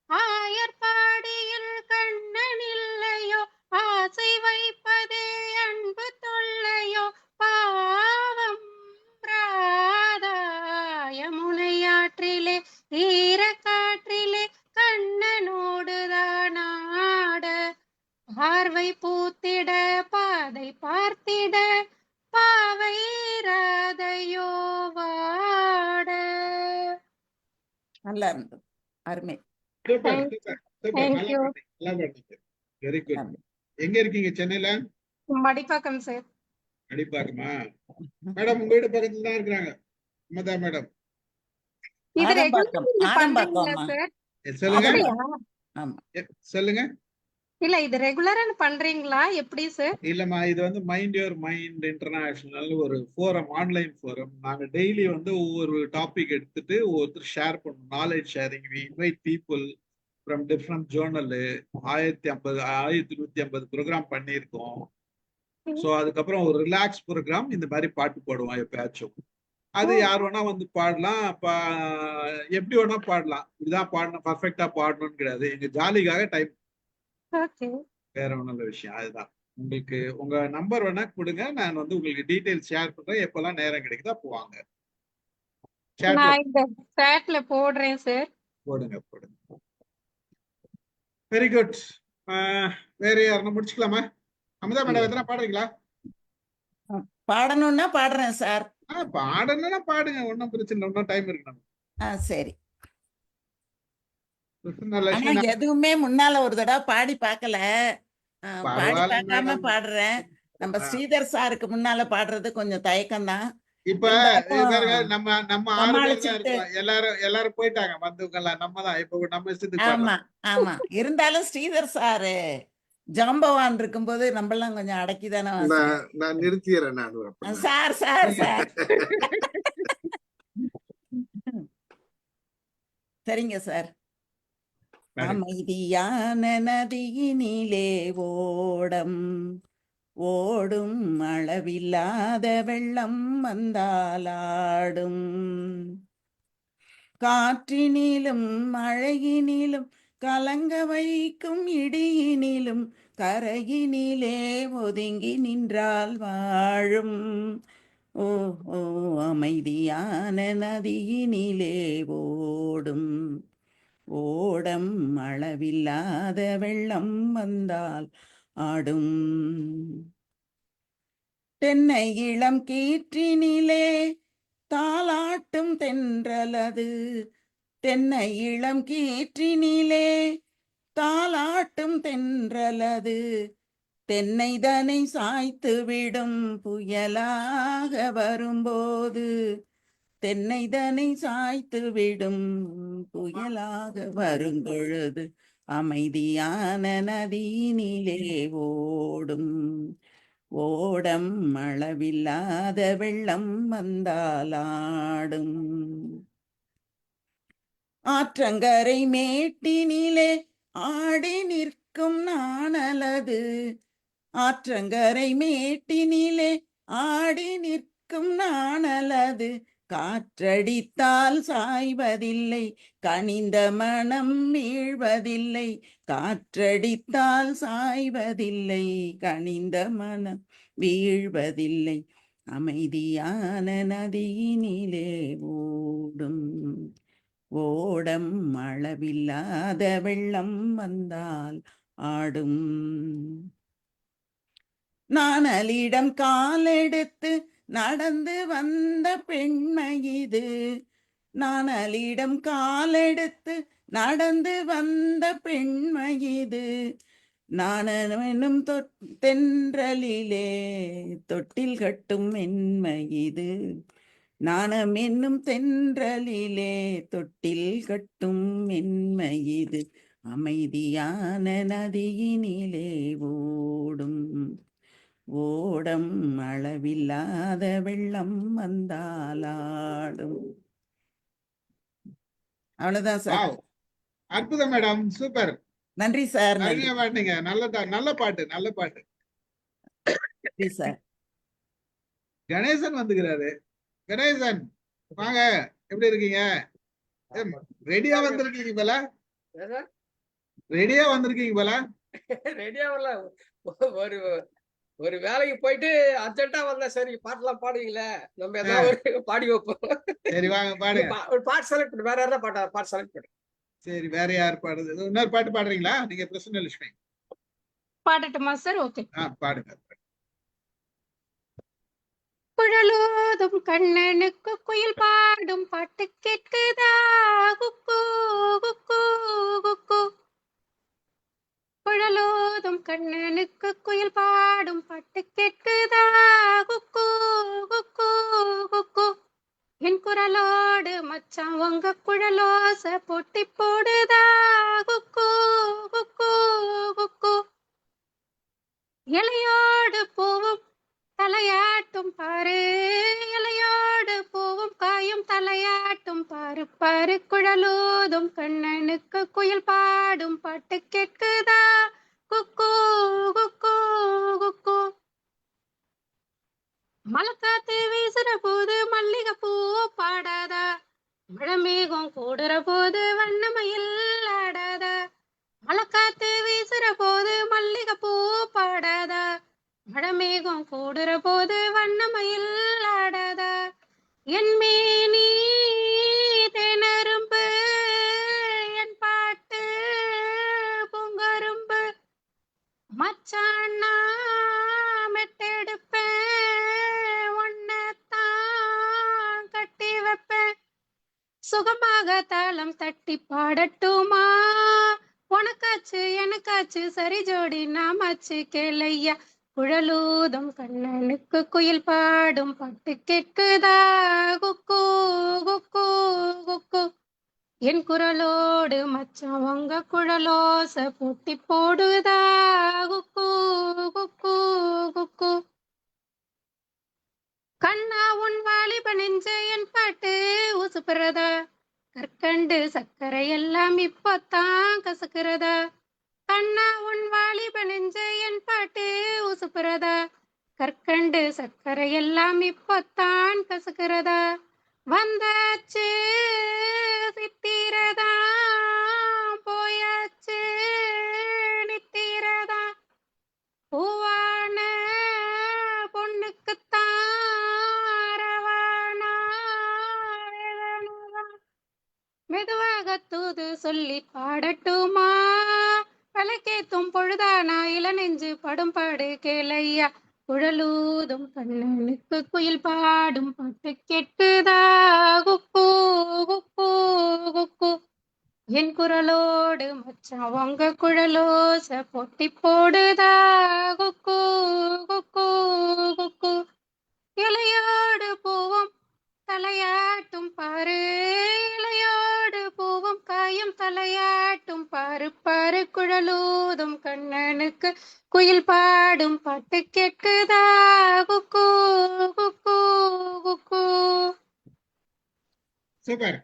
ஆயர்பாடியில் கண்ணன் இல்லையோ, ஆசை வைப்பதே அன்பு தொல்லையோ. பாவம் ராதா யமுனை ஆற்றிலே ஈரக்காற்றிலே கண்ணனோடுதான் ஆட, பார்வை பூத்திட பாதை பார்த்திட பாவை ராதையோ வாட. நல்லா இருந்தது, அருமை. Super Thank super super. thank நல்லா you. பாட்டீங்க, நல்லா பாட்டீங்க. Very good. நன்றி. எங்க இருக்கீங்க? சென்னையில? மடிப்பாக்கம் சார். அடிப்பாக்கமா? மேடம் உங்க வீடு பக்கத்துல தான் இருக்கிறாங்க அம்மதா மேடம். இது ரெகுலரா ஆதம்பாக்கம் நீங்க பண்றீங்களா ஆதம்பாக்கம்மா. சார்? சொல்லுங்க அப்படியா? ஆமா. சொல்லுங்க. இல்ல இது ரெகுலரா பண்றீங்களா எப்படி சார்? இல்லம்மா, இது வந்து மைண்ட் யுவர் மைண்ட் இன்டர்நேஷனல் ஒரு ஃபோரம், ஆன்லைன் ஃபோரம். நாங்க டெய்லி வந்து ஒவ்வொரு டாபிக் எடுத்துட்டு ஒவ்வொருத்தர் ஷேர் பண்ணுவோம். Knowledge sharing. We invite people from different journal. 1150 programme பண்ணியிருக்கோம். ஸோ அதுக்கப்புறம் ஒரு ரிலாக்ஸ் ப்ரோக்ராம் இந்த மாதிரி பாட்டு போடுவோம் எப்பயாச்சும். அது யார் வேணா வந்து பாடலாம். எப்படி வேணா பாடலாம். இதுதான் பாடணும், பர்ஃபெக்டா பாடணும்னு கிடையாது. எங்க ஜாலிக்காக டைப், ஓகே. வேற ஒன்றும் இல்ல விஷயம். அதுதான். உங்களுக்கு உங்க நம்பர் வேணா கொடுங்க, நான் வந்து உங்களுக்கு டீடைல்ஸ் ஷேர் பண்றேன். எப்பெல்லாம் நேரம் கிடைக்குதோ அப்போ வாங்க. Chatல நான் இந்த சாட்ல போடுறேன் சார். போடுங்க போடுங்க. Very good. வேற யாருன்னா முடிச்சுக்கலாமா? அமுதா மேடம் எத்தனை பாடுறீங்களா? பாடணும்னா பாடுறேன் சார். பாடணும்னா பாடுங்க, ஒன்றும் பிரச்சனை இல்லை. ஒன்றும் டைம் இருக்கு நம்ம. சரி. ஆனா லட்சுமி எதுவுமே முன்னால ஒரு தடவை பாடி பார்க்கல. பாடி பரவாயில்ல பார்க்காம மேடம். பாடுறேன். நம்ம ஸ்ரீதர் சாருக்கு முன்னால பாடுறது கொஞ்சம் தயக்கம் தான். இப்ப இது பாருங்க, நம்ம 6 பேர் தான் சமாளிச்சுட்டு இருக்கோம். எல்லாரும் போயிட்டாங்க வந்தவங்க எல்லாம். நம்ம தான் இப்ப நம்ம இஷ்டத்துக்கு ஆமா பாடலாம். ஆமா. இருந்தாலும் ஸ்ரீதர் சாரு ஜாம்பவான் இருக்கும்போது நம்மளாம் கொஞ்சம் அடக்கிதானே வாசிக்கிறோம். நான் நிறுத்திடுறேன் நான் அப்ப. சார் சார் சார் சரிங்க சார். அமைதியான நதியினிலே ஓடும் ஓடும் அளவில்லாத வெள்ளம் வந்தாலாடும், காற்றினிலும் மழையினிலும் கலங்க வைக்கும் இடியினிலும் கரையினிலே ஒதுங்கி நின்றால் வாழும். ஓ ஓ அமைதியான நதியினிலே ஓடும் ஓடம் அளவில்லாத வெள்ளம் வந்தால் ஆடும், தென்னை இளம் கீற்றினிலே தாலாட்டும் தென்றலது, தென்னை இளம் கீற்றினிலே தாலாட்டும் தென்றலது, தென்னைதனை சாய்த்து விடும் புயலாக வரும்போது, தென்னைதனை சாய்த்து விடும் புயலாக வரும் பொழுது, அமைதியான நதியினிலே ஓடும் ஓடம் அளவில்லாத வெள்ளம் வந்தாலாடும், ஆற்றங்கரை மேட்டினிலே ஆடி நிற்கும் நாணலது, ஆற்றங்கரை மேட்டினிலே ஆடி நிற்கும் நாணலது, காற்றடித்தால் சாய்வதில்லை கனிந்த மனம் வீழ்வதில்லை, காற்றடித்தால் சாய்வதில்லை கனிந்த மனம் வீழ்வதில்லை, அமைதியான நதியினிலே ஓடும் ஓடம் அளவில்லாத வெள்ளம் வந்தால் ஆடும், நாணலிடம் காலெடுத்து நடந்து வந்த பெண்மை இது, நாணலிடம் காலெடுத்து நடந்து வந்த பெண்மை இது, நாணனும் தென்றலிலே தொட்டில் கட்டும் மென்மை இது, நாணம் என்னும் தென்றலிலே தொட்டில் கட்டும் மென்மை இது, அமைதியான நதியினிலே ஓடும் ஓடம் அளவில்லாத வெள்ளம் வந்தாலாடும். அவ்வளவுதான் சார். அற்புதம் மேடம், சூப்பர். நன்றி சார். நிறைய பாட்டீங்க. நல்ல பாட்டு, நல்ல பாட்டு. நன்றி சார். கணேசன் வந்துக்கிறாரு. கணேசன் வாங்க, எப்படி இருக்கீங்க? ரெடியா வந்திருக்கீங்க போல. ரெடியா வந்திருக்கீங்க போல. ரெடியாவல ஒரு ஒரு வேலைக்கு போயிட்டு அர்ஜென்ட்டா வந்தா, சரி பாட்டெல்லாம் பாடுவீங்களே, நம்ம ஏதாவது ஒரு பாடி வைப்போம். சரி வாங்க பாடுங்க. ஒரு பாட்டு செலக்ட் பண்ணு. வேற யாராவது பாட்டு செலக்ட் பண்ணு. சரி, வேற யார் பாடுறது? இன்னொரு பாட்டு பாடுறீங்களா நீங்க? பிரசன்ன லட்சுமி பாடட்டுமா சார்? ஓகே. பாடுங்க. குழலோதும் கண்ணனுக்கு குயில் பாடும் பாட்டு கேட்குதா குக்கு குக்கு குக்கு. குழலோதும் கண்ணனுக்கு குயில் பாடும் பாட்டு கேட்குதா குக்கு குக்கு குக்கு. என் குரலோடு மச்சான் உங்க குழலோச போட்டி போடுதா குக்கு குக்கு குக்கு. இலையோடு பூவும் தலையாட்டும் பாரு, இலையோடு பூவும் காயும் தலையாட்டும் பாரு பாரு. குழலோதும் கண்ணனுக்கு குயில் பாடும் பாட்டு கேட்குதா குக்கு குக்கு குக்கு. மலைக்காத்து வீசுற போது மல்லிகை பூ பாடாதா, மழை மேகம் கூடுற போது வண்ணமயில் ஆடாதா. மலைக்காத்து வீசுற போது மல்லிகை பூ பாடாதா, மழை மேகம் கூடுற போது வண்ணமயில் ஆடாதா. என் மேனி தேனரும்பு, என் பாட்டு பூங்கரும்பு. மச்சானா மெட்டெடுப்பேன், ஒன்னத்தான் கட்டி வைப்பேன். சுகமாக தாளம் தட்டி பாடட்டுமா, உனக்காச்சு எனக்காச்சு சரி ஜோடி நாமாச்சு கேளையா. குழலூதும் கண்ணனுக்கு குயில் பாடும் பாட்டு கேட்குதா குக்கு குக்கு குக்கு. என் குரலோடு மச்சான் உங்க குழலோச போட்டி போடுதா குக்கு குக்கு குக்கு. கண்ணா உன் வாலிப நெஞ்ச என் பாட்டு உசுப்புறதா, கற்கண்டு சர்க்கரை எல்லாம் இப்போத்தான் கசக்குறதா. கண்ணா உன் வாலிப நெஞ்ச என் பாட்டு உசுப்புறதா, கற்கண்டு சர்க்கரை எல்லாம் இப்போத்தான் கசக்குறதா. வந்தாச்சு சித்திரதா, போயாச்சு நித்திரதா. பூவான பொண்ணுக்குத்தான் ரவானா வேதனைதான். மெதுவாக தூது சொல்லி பாடட்டுமா, விளக்கேத்தும் பொழுதானா இளநெஞ்சு படும் பாடு கேளையா. குழலூதும் கண்ணனுக்கு குயில் பாடும் பாட்டு கேட்குதா குக்கு குக்கு குக்கு. என் குரலோடு மச்சான் உங்க குழலோச போட்டி போடுதா குக்கு குக்கு குக்கு. இலையோடு பூவும் தலையாட்டும் பாரு, இலையோடு பூவும் காயும் தலையாட்டும் பாரு பாரு. குழலூதும் கண்ணனுக்கு குயில் பாடும் பாட்டு கேட்குதா குக்கு குக்கு குக்கு. சூப்பர்.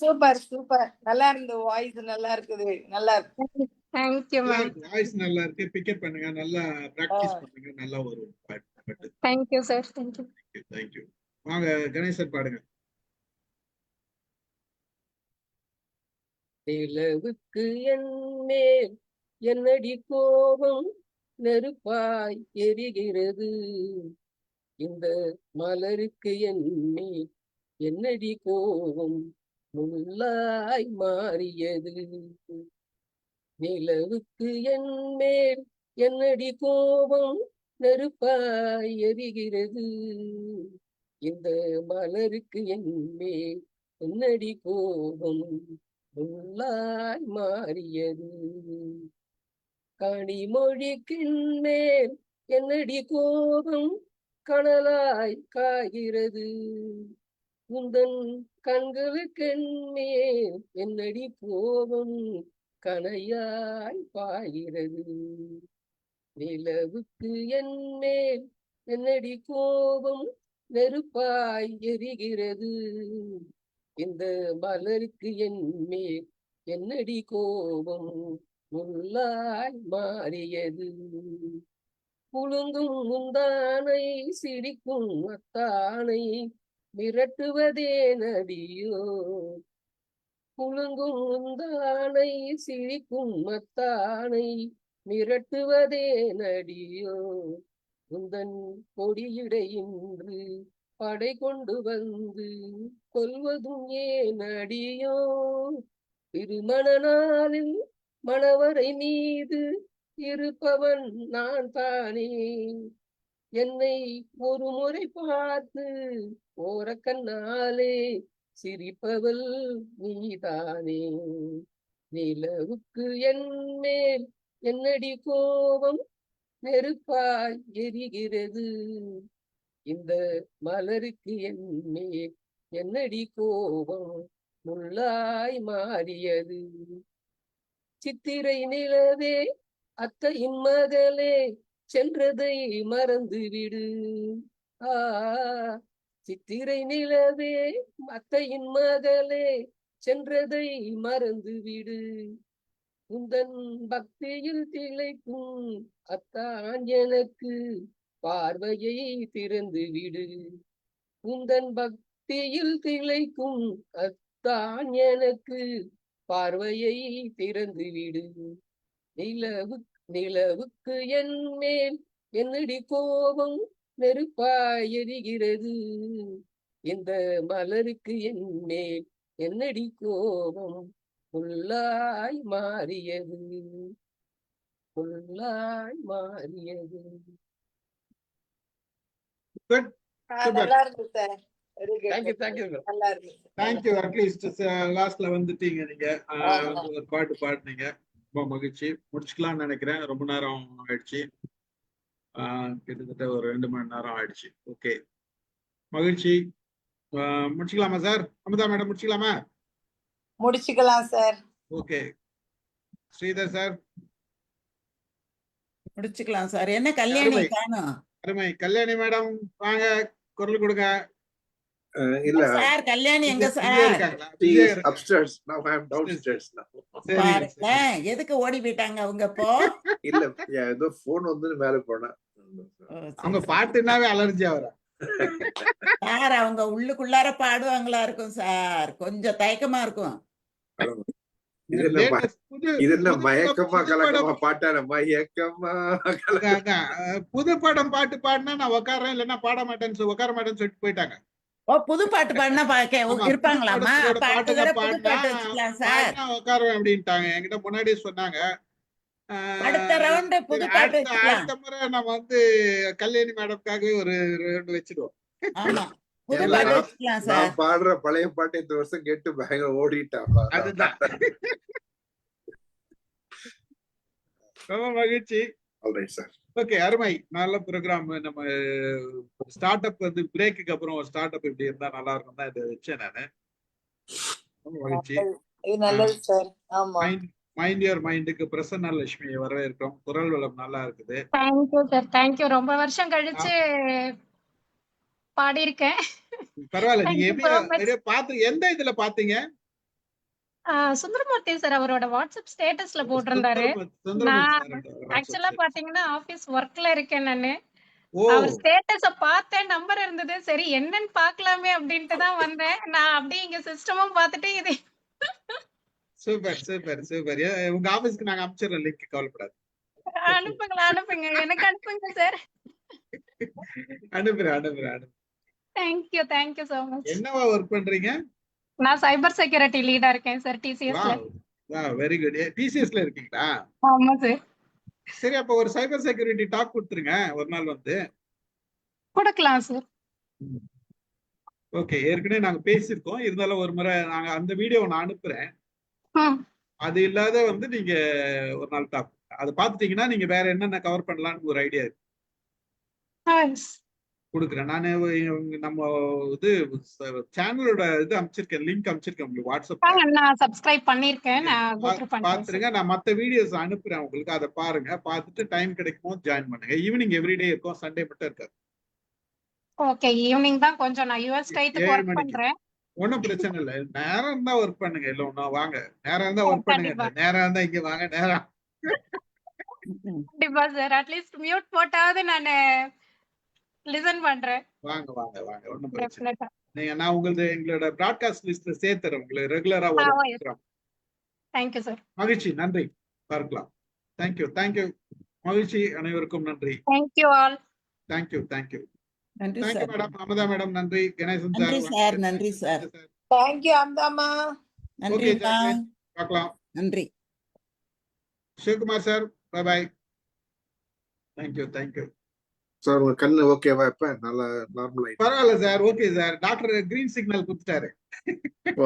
சூப்பர் சூப்பர், நல்லா இருந்து, வாய்ஸ் நல்லா இருக்குது, நல்லா இருக்கு. Thank you ma'am. வாய்ஸ் நல்லா இருக்கு, பிக்கப் பண்ணுங்க, நல்லா பிராக்டிஸ் பண்ணுங்க, நல்லா வரும் பாட்டு. Thank you sir, thank you. தேங்க்யூ. வாங்க கணேசன் பாடுங்க. நிலவுக்கு என் மேல் என்னடி கோபம் நெருப்பாய் எரிகிறது, இந்த மலருக்கு என் மேல் என்னடி கோபம் முள்ளாய் மாறியது. நிலவுக்கு என் மேல் என்னடி கோபம் நெருப்பாய் எரிகிறது, இந்த மலருக்கு என் மேல் என்னடி கோபம் முள்ளாய் மாறியது. கனிமொழிக்கின் மேல் என்னடி கோபம் கனலாய் காய்கிறது, உந்தன் கண்களுக்கென் மேல் என்னடி கோபம் கனையாய் பாய்கிறது. நிலவுக்கு என் மேல் என்னடி கோபம் நெருப்பாய் எரிகிறது, இந்த மலருக்கு என் மேல் என்னடி கோபம் முள்ளாய் மாறியது. குலுங்கும் முந்தானை சிரிக்கும் அத்தானை மிரட்டுவதே நதியோ, குலுங்கும் முந்தானை சிரிக்கும் அத்தானை மிரட்டுவதே நடியோ. உந்தன் கொடியிடை இன்று படை கொண்டு வந்து கொல்வதும் ஏன் அடியோ. திருமண நாளில் மணவரை மீது இருப்பவன் நான் தானே, என்னை ஒரு முறை பார்த்து ஓர கண்ணாலே சிரிப்பவள் நீதானே. நிலவுக்கு என் மேல் என்னடி கோபம், நெருப்பாய் எரிகிறது. இந்த மலருக்கு என் மேல் என்னடி கோபம், முள்ளாய் மாறியது. சித்திரை நிலவே அத்தையின் மகளே, சென்றதை மறந்து விடு. சித்திரை நிலவே அத்தையின் மகளே, சென்றதை மறந்து விடு. உந்தன் பக்தியில் திளைக்கும் அத்தான் எனக்கு பார்வையை திறந்து விடு. உந்தன் பக்தியில் திளைக்கும் அத்தான் எனக்கு பார்வையை திறந்து விடு. நிலவுக்கு என் மேல் என்னடி கோபம், நெருப்பாய் எரிகிறது. இந்த மலருக்கு என் மேல் என்னடி கோபம், புல்லாய் மாறியது. புல்லாய் மாறியது. நல்லா இருக்கு சார். தேங்க்யூ. அட்லீஸ்ட் லாஸ்ட்ல வந்துட்டீங்க நீங்க. ஒரு பாட்டு பாடுனீங்க, ரொம்ப மகிழ்ச்சி. முடிச்சுக்கலாம்னு நினைக்கிறேன். ரொம்ப நேரம் ஆயிடுச்சு, கிட்டத்தட்ட ஒரு 2 மணி நேரம் ஆயிடுச்சு. ஓகே, மகிழ்ச்சி. முடிச்சுக்கலாமா சார்? அமுதா மேடம் முடிச்சுக்கலாமா? முடிச்சுக்கலாம் சார். ஓகே, ஸ்ரீதர் சார் முடிச்சுக்கலாம் சார். என்ன கல்யாணி காணோம்? அருமை. கல்யாணி மேடம் வாங்க, குரல் கொடுங்க. இல்ல சார், கல்யாணி எங்க sir? upstairs now. I am downstairs now. பாருங்களேன், எதுக்கு ஓடி போயிட்டாங்க அவங்க இப்போ? இல்ல ஏதோ போன் வந்து மேல போனா. அவங்க பாட்டுனாவே அலர்ஜி ஆவறா சார். அவங்க உள்ளுக்குள்ளார பாடுவாங்களா இருக்கும் சார், கொஞ்சம் தயக்கமா இருக்கும். இது என்ன மயக்கமா கலக்கமா பாட்டான மயக்கமா? புது படம் பாட்டு பாடினா நான் உட்காரேன், இல்லைன்னா பாட மாட்டேன்னு உட்கார மாட்டேன்னு சொல்லிட்டு போயிட்டாங்க. ஓ, புது பாட்டு பாடினா இருப்பாங்களாமா? பாட்டு புது பாட்டு வச்சுக்கலாம் சார். உட்காருவேன் அப்படின்ட்டாங்க. என்கிட்ட முன்னாடியே சொன்னாங்க. அடுத்த ரவுண்ட் புது பாட்டு வச்சுக்கலாம். அடுத்த முறை நம்ம வந்து கல்யாணி மேடம்காகவே ஒரு ரவுண்ட் வச்சிடுவோம். ஆமா, புது பாட்டு வச்சுக்கலாம் சார். நான் பாடுற பழைய பாட்டு இந்த வருஷம் கேட்டு பயங்கர ஓடிட்டாங்க. அதுதான். ரொம்ப மகிழ்ச்சி. Alright sir. ஓகே, அருமை. நல்ல ப்ரோக்ராம். நம்ம ஸ்டார்ட் அப் வந்து பிரேக்குக்கு அப்புறம் ஒரு ஸ்டார்ட் அப் இப்படி இருந்தா நல்லா இருக்கும் தான் இதை வச்சேன் நானு. ரொம்ப மகிழ்ச்சி. நல்லது சார். ஆமா, மைண்ட் யுவர் மைண்டுக்கு பிரசன்னா லட்சுமி வரவேற்கிறோம். குரல் வளம் நல்லா இருக்குது. Thank you sir, thank you. ரொம்ப வருஷம் கழிச்சு பாடியிருக்கேன். பரவாயில்ல. நீங்க எப்படி பாத்து எந்த இதுல பாத்தீங்க? சுந்தரமூர்த்தி சார் அவரோட வாட்ஸ்அப் ஸ்டேட்டஸ்ல போட்டிருந்தாரு. நான் ஆக்சுவலா பாத்தீங்கன்னா ஆபீஸ் ஒர்க்ல இருக்கேன் நானு. அவர் ஸ்டேட்டஸ பார்த்தேன், நம்பர் இருந்தது. சரி என்னன்னு பாக்கலாமே அப்படின்ட்டு தான் வந்தேன். நான் அப்படியே இங்க சிஸ்டமும் பார்த்துட்டு இது. Super super super. உங்க ஆபீஸ்க்கு நாங்க அனுப்பிச்சிடுறோம் லிங்க், கவலைப்படாது. அனுப்புங்க, எனக்கு அனுப்புங்க சார். அனுப்புறேன். Thank you, thank you so much. என்னவா ஒர்க் பண்றீங்க? நான் சைபர் செக்யூரிட்டி லீடா இருக்கேன் சார், டிசிஎஸ்ல. Very good. டிசிஎஸ்ல இருக்கீங்களா? ஆமா சார். சரி, அப்ப ஒரு சைபர் செக்யூரிட்டி டாக் கொடுத்துருங்க ஒரு நாள் வந்து. கொடுக்கலாம் சார். ஓகே, ஏற்கனவே நாங்க பேசியிருக்கோம். இருந்தாலும் ஒரு முறை நாங்க அந்த வீடியோ நான் அனுப்புறேன். அது இல்லாத வந்து நீங்க ஒரு நாள் டாக் அதை பாத்துட்டீங்கன்னா நீங்க வேற என்னென்ன கவர் பண்ணலாம்னு ஒரு ஐடியா இருக்கு. கொடுக்குறேன் நானு. நம்ம இது சேனலோட இது அமைச்சிருக்கேன், லிங்க் அமைச்சிருக்கேன் உங்களுக்கு வாட்ஸ்அப். நான் சப்ஸ்கிரைப் பண்ணிருக்கேன். பாத்துருங்க. நான் மத்த வீடியோஸ் அனுப்புறேன் உங்களுக்கு, அதை பாருங்க. பார்த்துட்டு டைம் கிடைக்கும் போது ஜாயின் பண்ணுங்க. ஈவினிங் எவ்ரிடே இருக்கும், சண்டே மட்டும் இருக்காது. ஓகே, ஈவினிங் தான் கொஞ்சம் நான் யுஎஸ் டைத்துக்கு வர்க் பண்றேன். ஒன்னும் பிரச்சனை இல்ல. நேரம் இருந்தா ஒர்க் பண்ணுங்க, இல்ல ஒண்ணா வாங்க. நேரம் இருந்தா ஒர்க் பண்ணுங்க, நேரம் இருந்தா இங்க வாங்க. நேரம் கண்டிப்பா சார். அட்லீஸ்ட் மியூட் போட்டாவது நானு லிசன் பண்றேன். வாங்க. ஒண்ணும் பிரச்சனை இல்ல. நீங்க நான் உங்களுக்கு எங்களோட பிராட்காஸ்ட் லிஸ்ட்ல சேர்த்துறேன். உங்களுக்கு ரெகுலரா வரும். Thank you sir. மகிழ்ச்சி. நன்றி. பார்க்கலாம். தேங்க்யூ. மகிழ்ச்சி. அனைவருக்கும் நன்றி. Thank you all. தேங்க்யூ. நன்றி தேங்க்யூ மேடம். அமுதா மேடம் நன்றி. கணேசன் சார் நன்றி சார். தேங்க்யூ அம்தாமா. நன்றி. பார்க்கலாம். நன்றி. Sivakumar sir, bye. Thank you. Sir உங்க கண்ணு ஓகேவா இப்ப நல்லா நார்மல் ஆயிட்டு? பரவாயில்ல sir, okay sir. Doctor green signal கொடுத்துட்டாரு.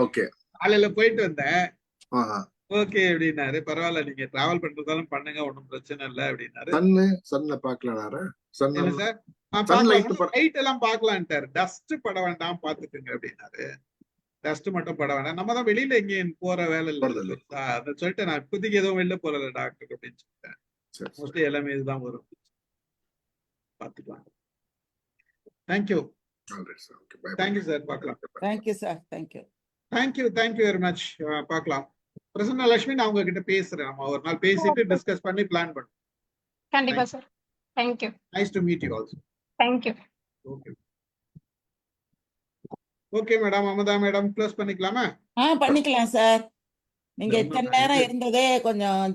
ஓகே. காலையில போயிட்டு வந்தேன். ஆஹா. ஓகே அப்படின்னாரு. பரவாயில்ல, நீங்க டிராவல் பண்றதாலும் பண்ணுங்க, ஒன்றும் பிரச்சனை இல்லை அப்படின்னாரு. சன்ல பாக்கலாரு. என்ன சார்? லைட் எல்லாம் பாக்கலான்ட்டாரு. டஸ்ட் பட வேண்டாம், பாத்துக்குங்க அப்படின்னாரு. டஸ்ட் மட்டும் பட வேண்டாம், நம்ம தான் வெளியில எங்கேயும் போற வேலை இல்லை அதை சொல்லிட்டு நான் இப்போதைக்கு எதுவும் வெளில போறல டாக்டர் அப்படின்னு சொல்லிட்டேன். மோஸ்ட்லி எல்லாமே இதுதான் வரும், பாத்துக்கலாம். தேங்க்யூ. தேங்க்யூ சார், பார்க்கலாம். Thank you sir. Thank you. Thank you very much. பார்க்கலாம். பிரசன்னா லட்சுமி, நான் உங்ககிட்ட பேசுறேன். நம்ம ஒரு நாள் பேசிட்டு டிஸ்கஸ் பண்ணி பிளான் பண்ணுவோம். கண்டிப்பா sir. Thank you. Nice to meet you also. Thank you. Okay okay madam. Amudha madam, close பண்ணிக்கலாமா? பண்ணிக்கலாம் சார். நீங்க இத்தனை நேரம் இருந்ததே கொஞ்சம்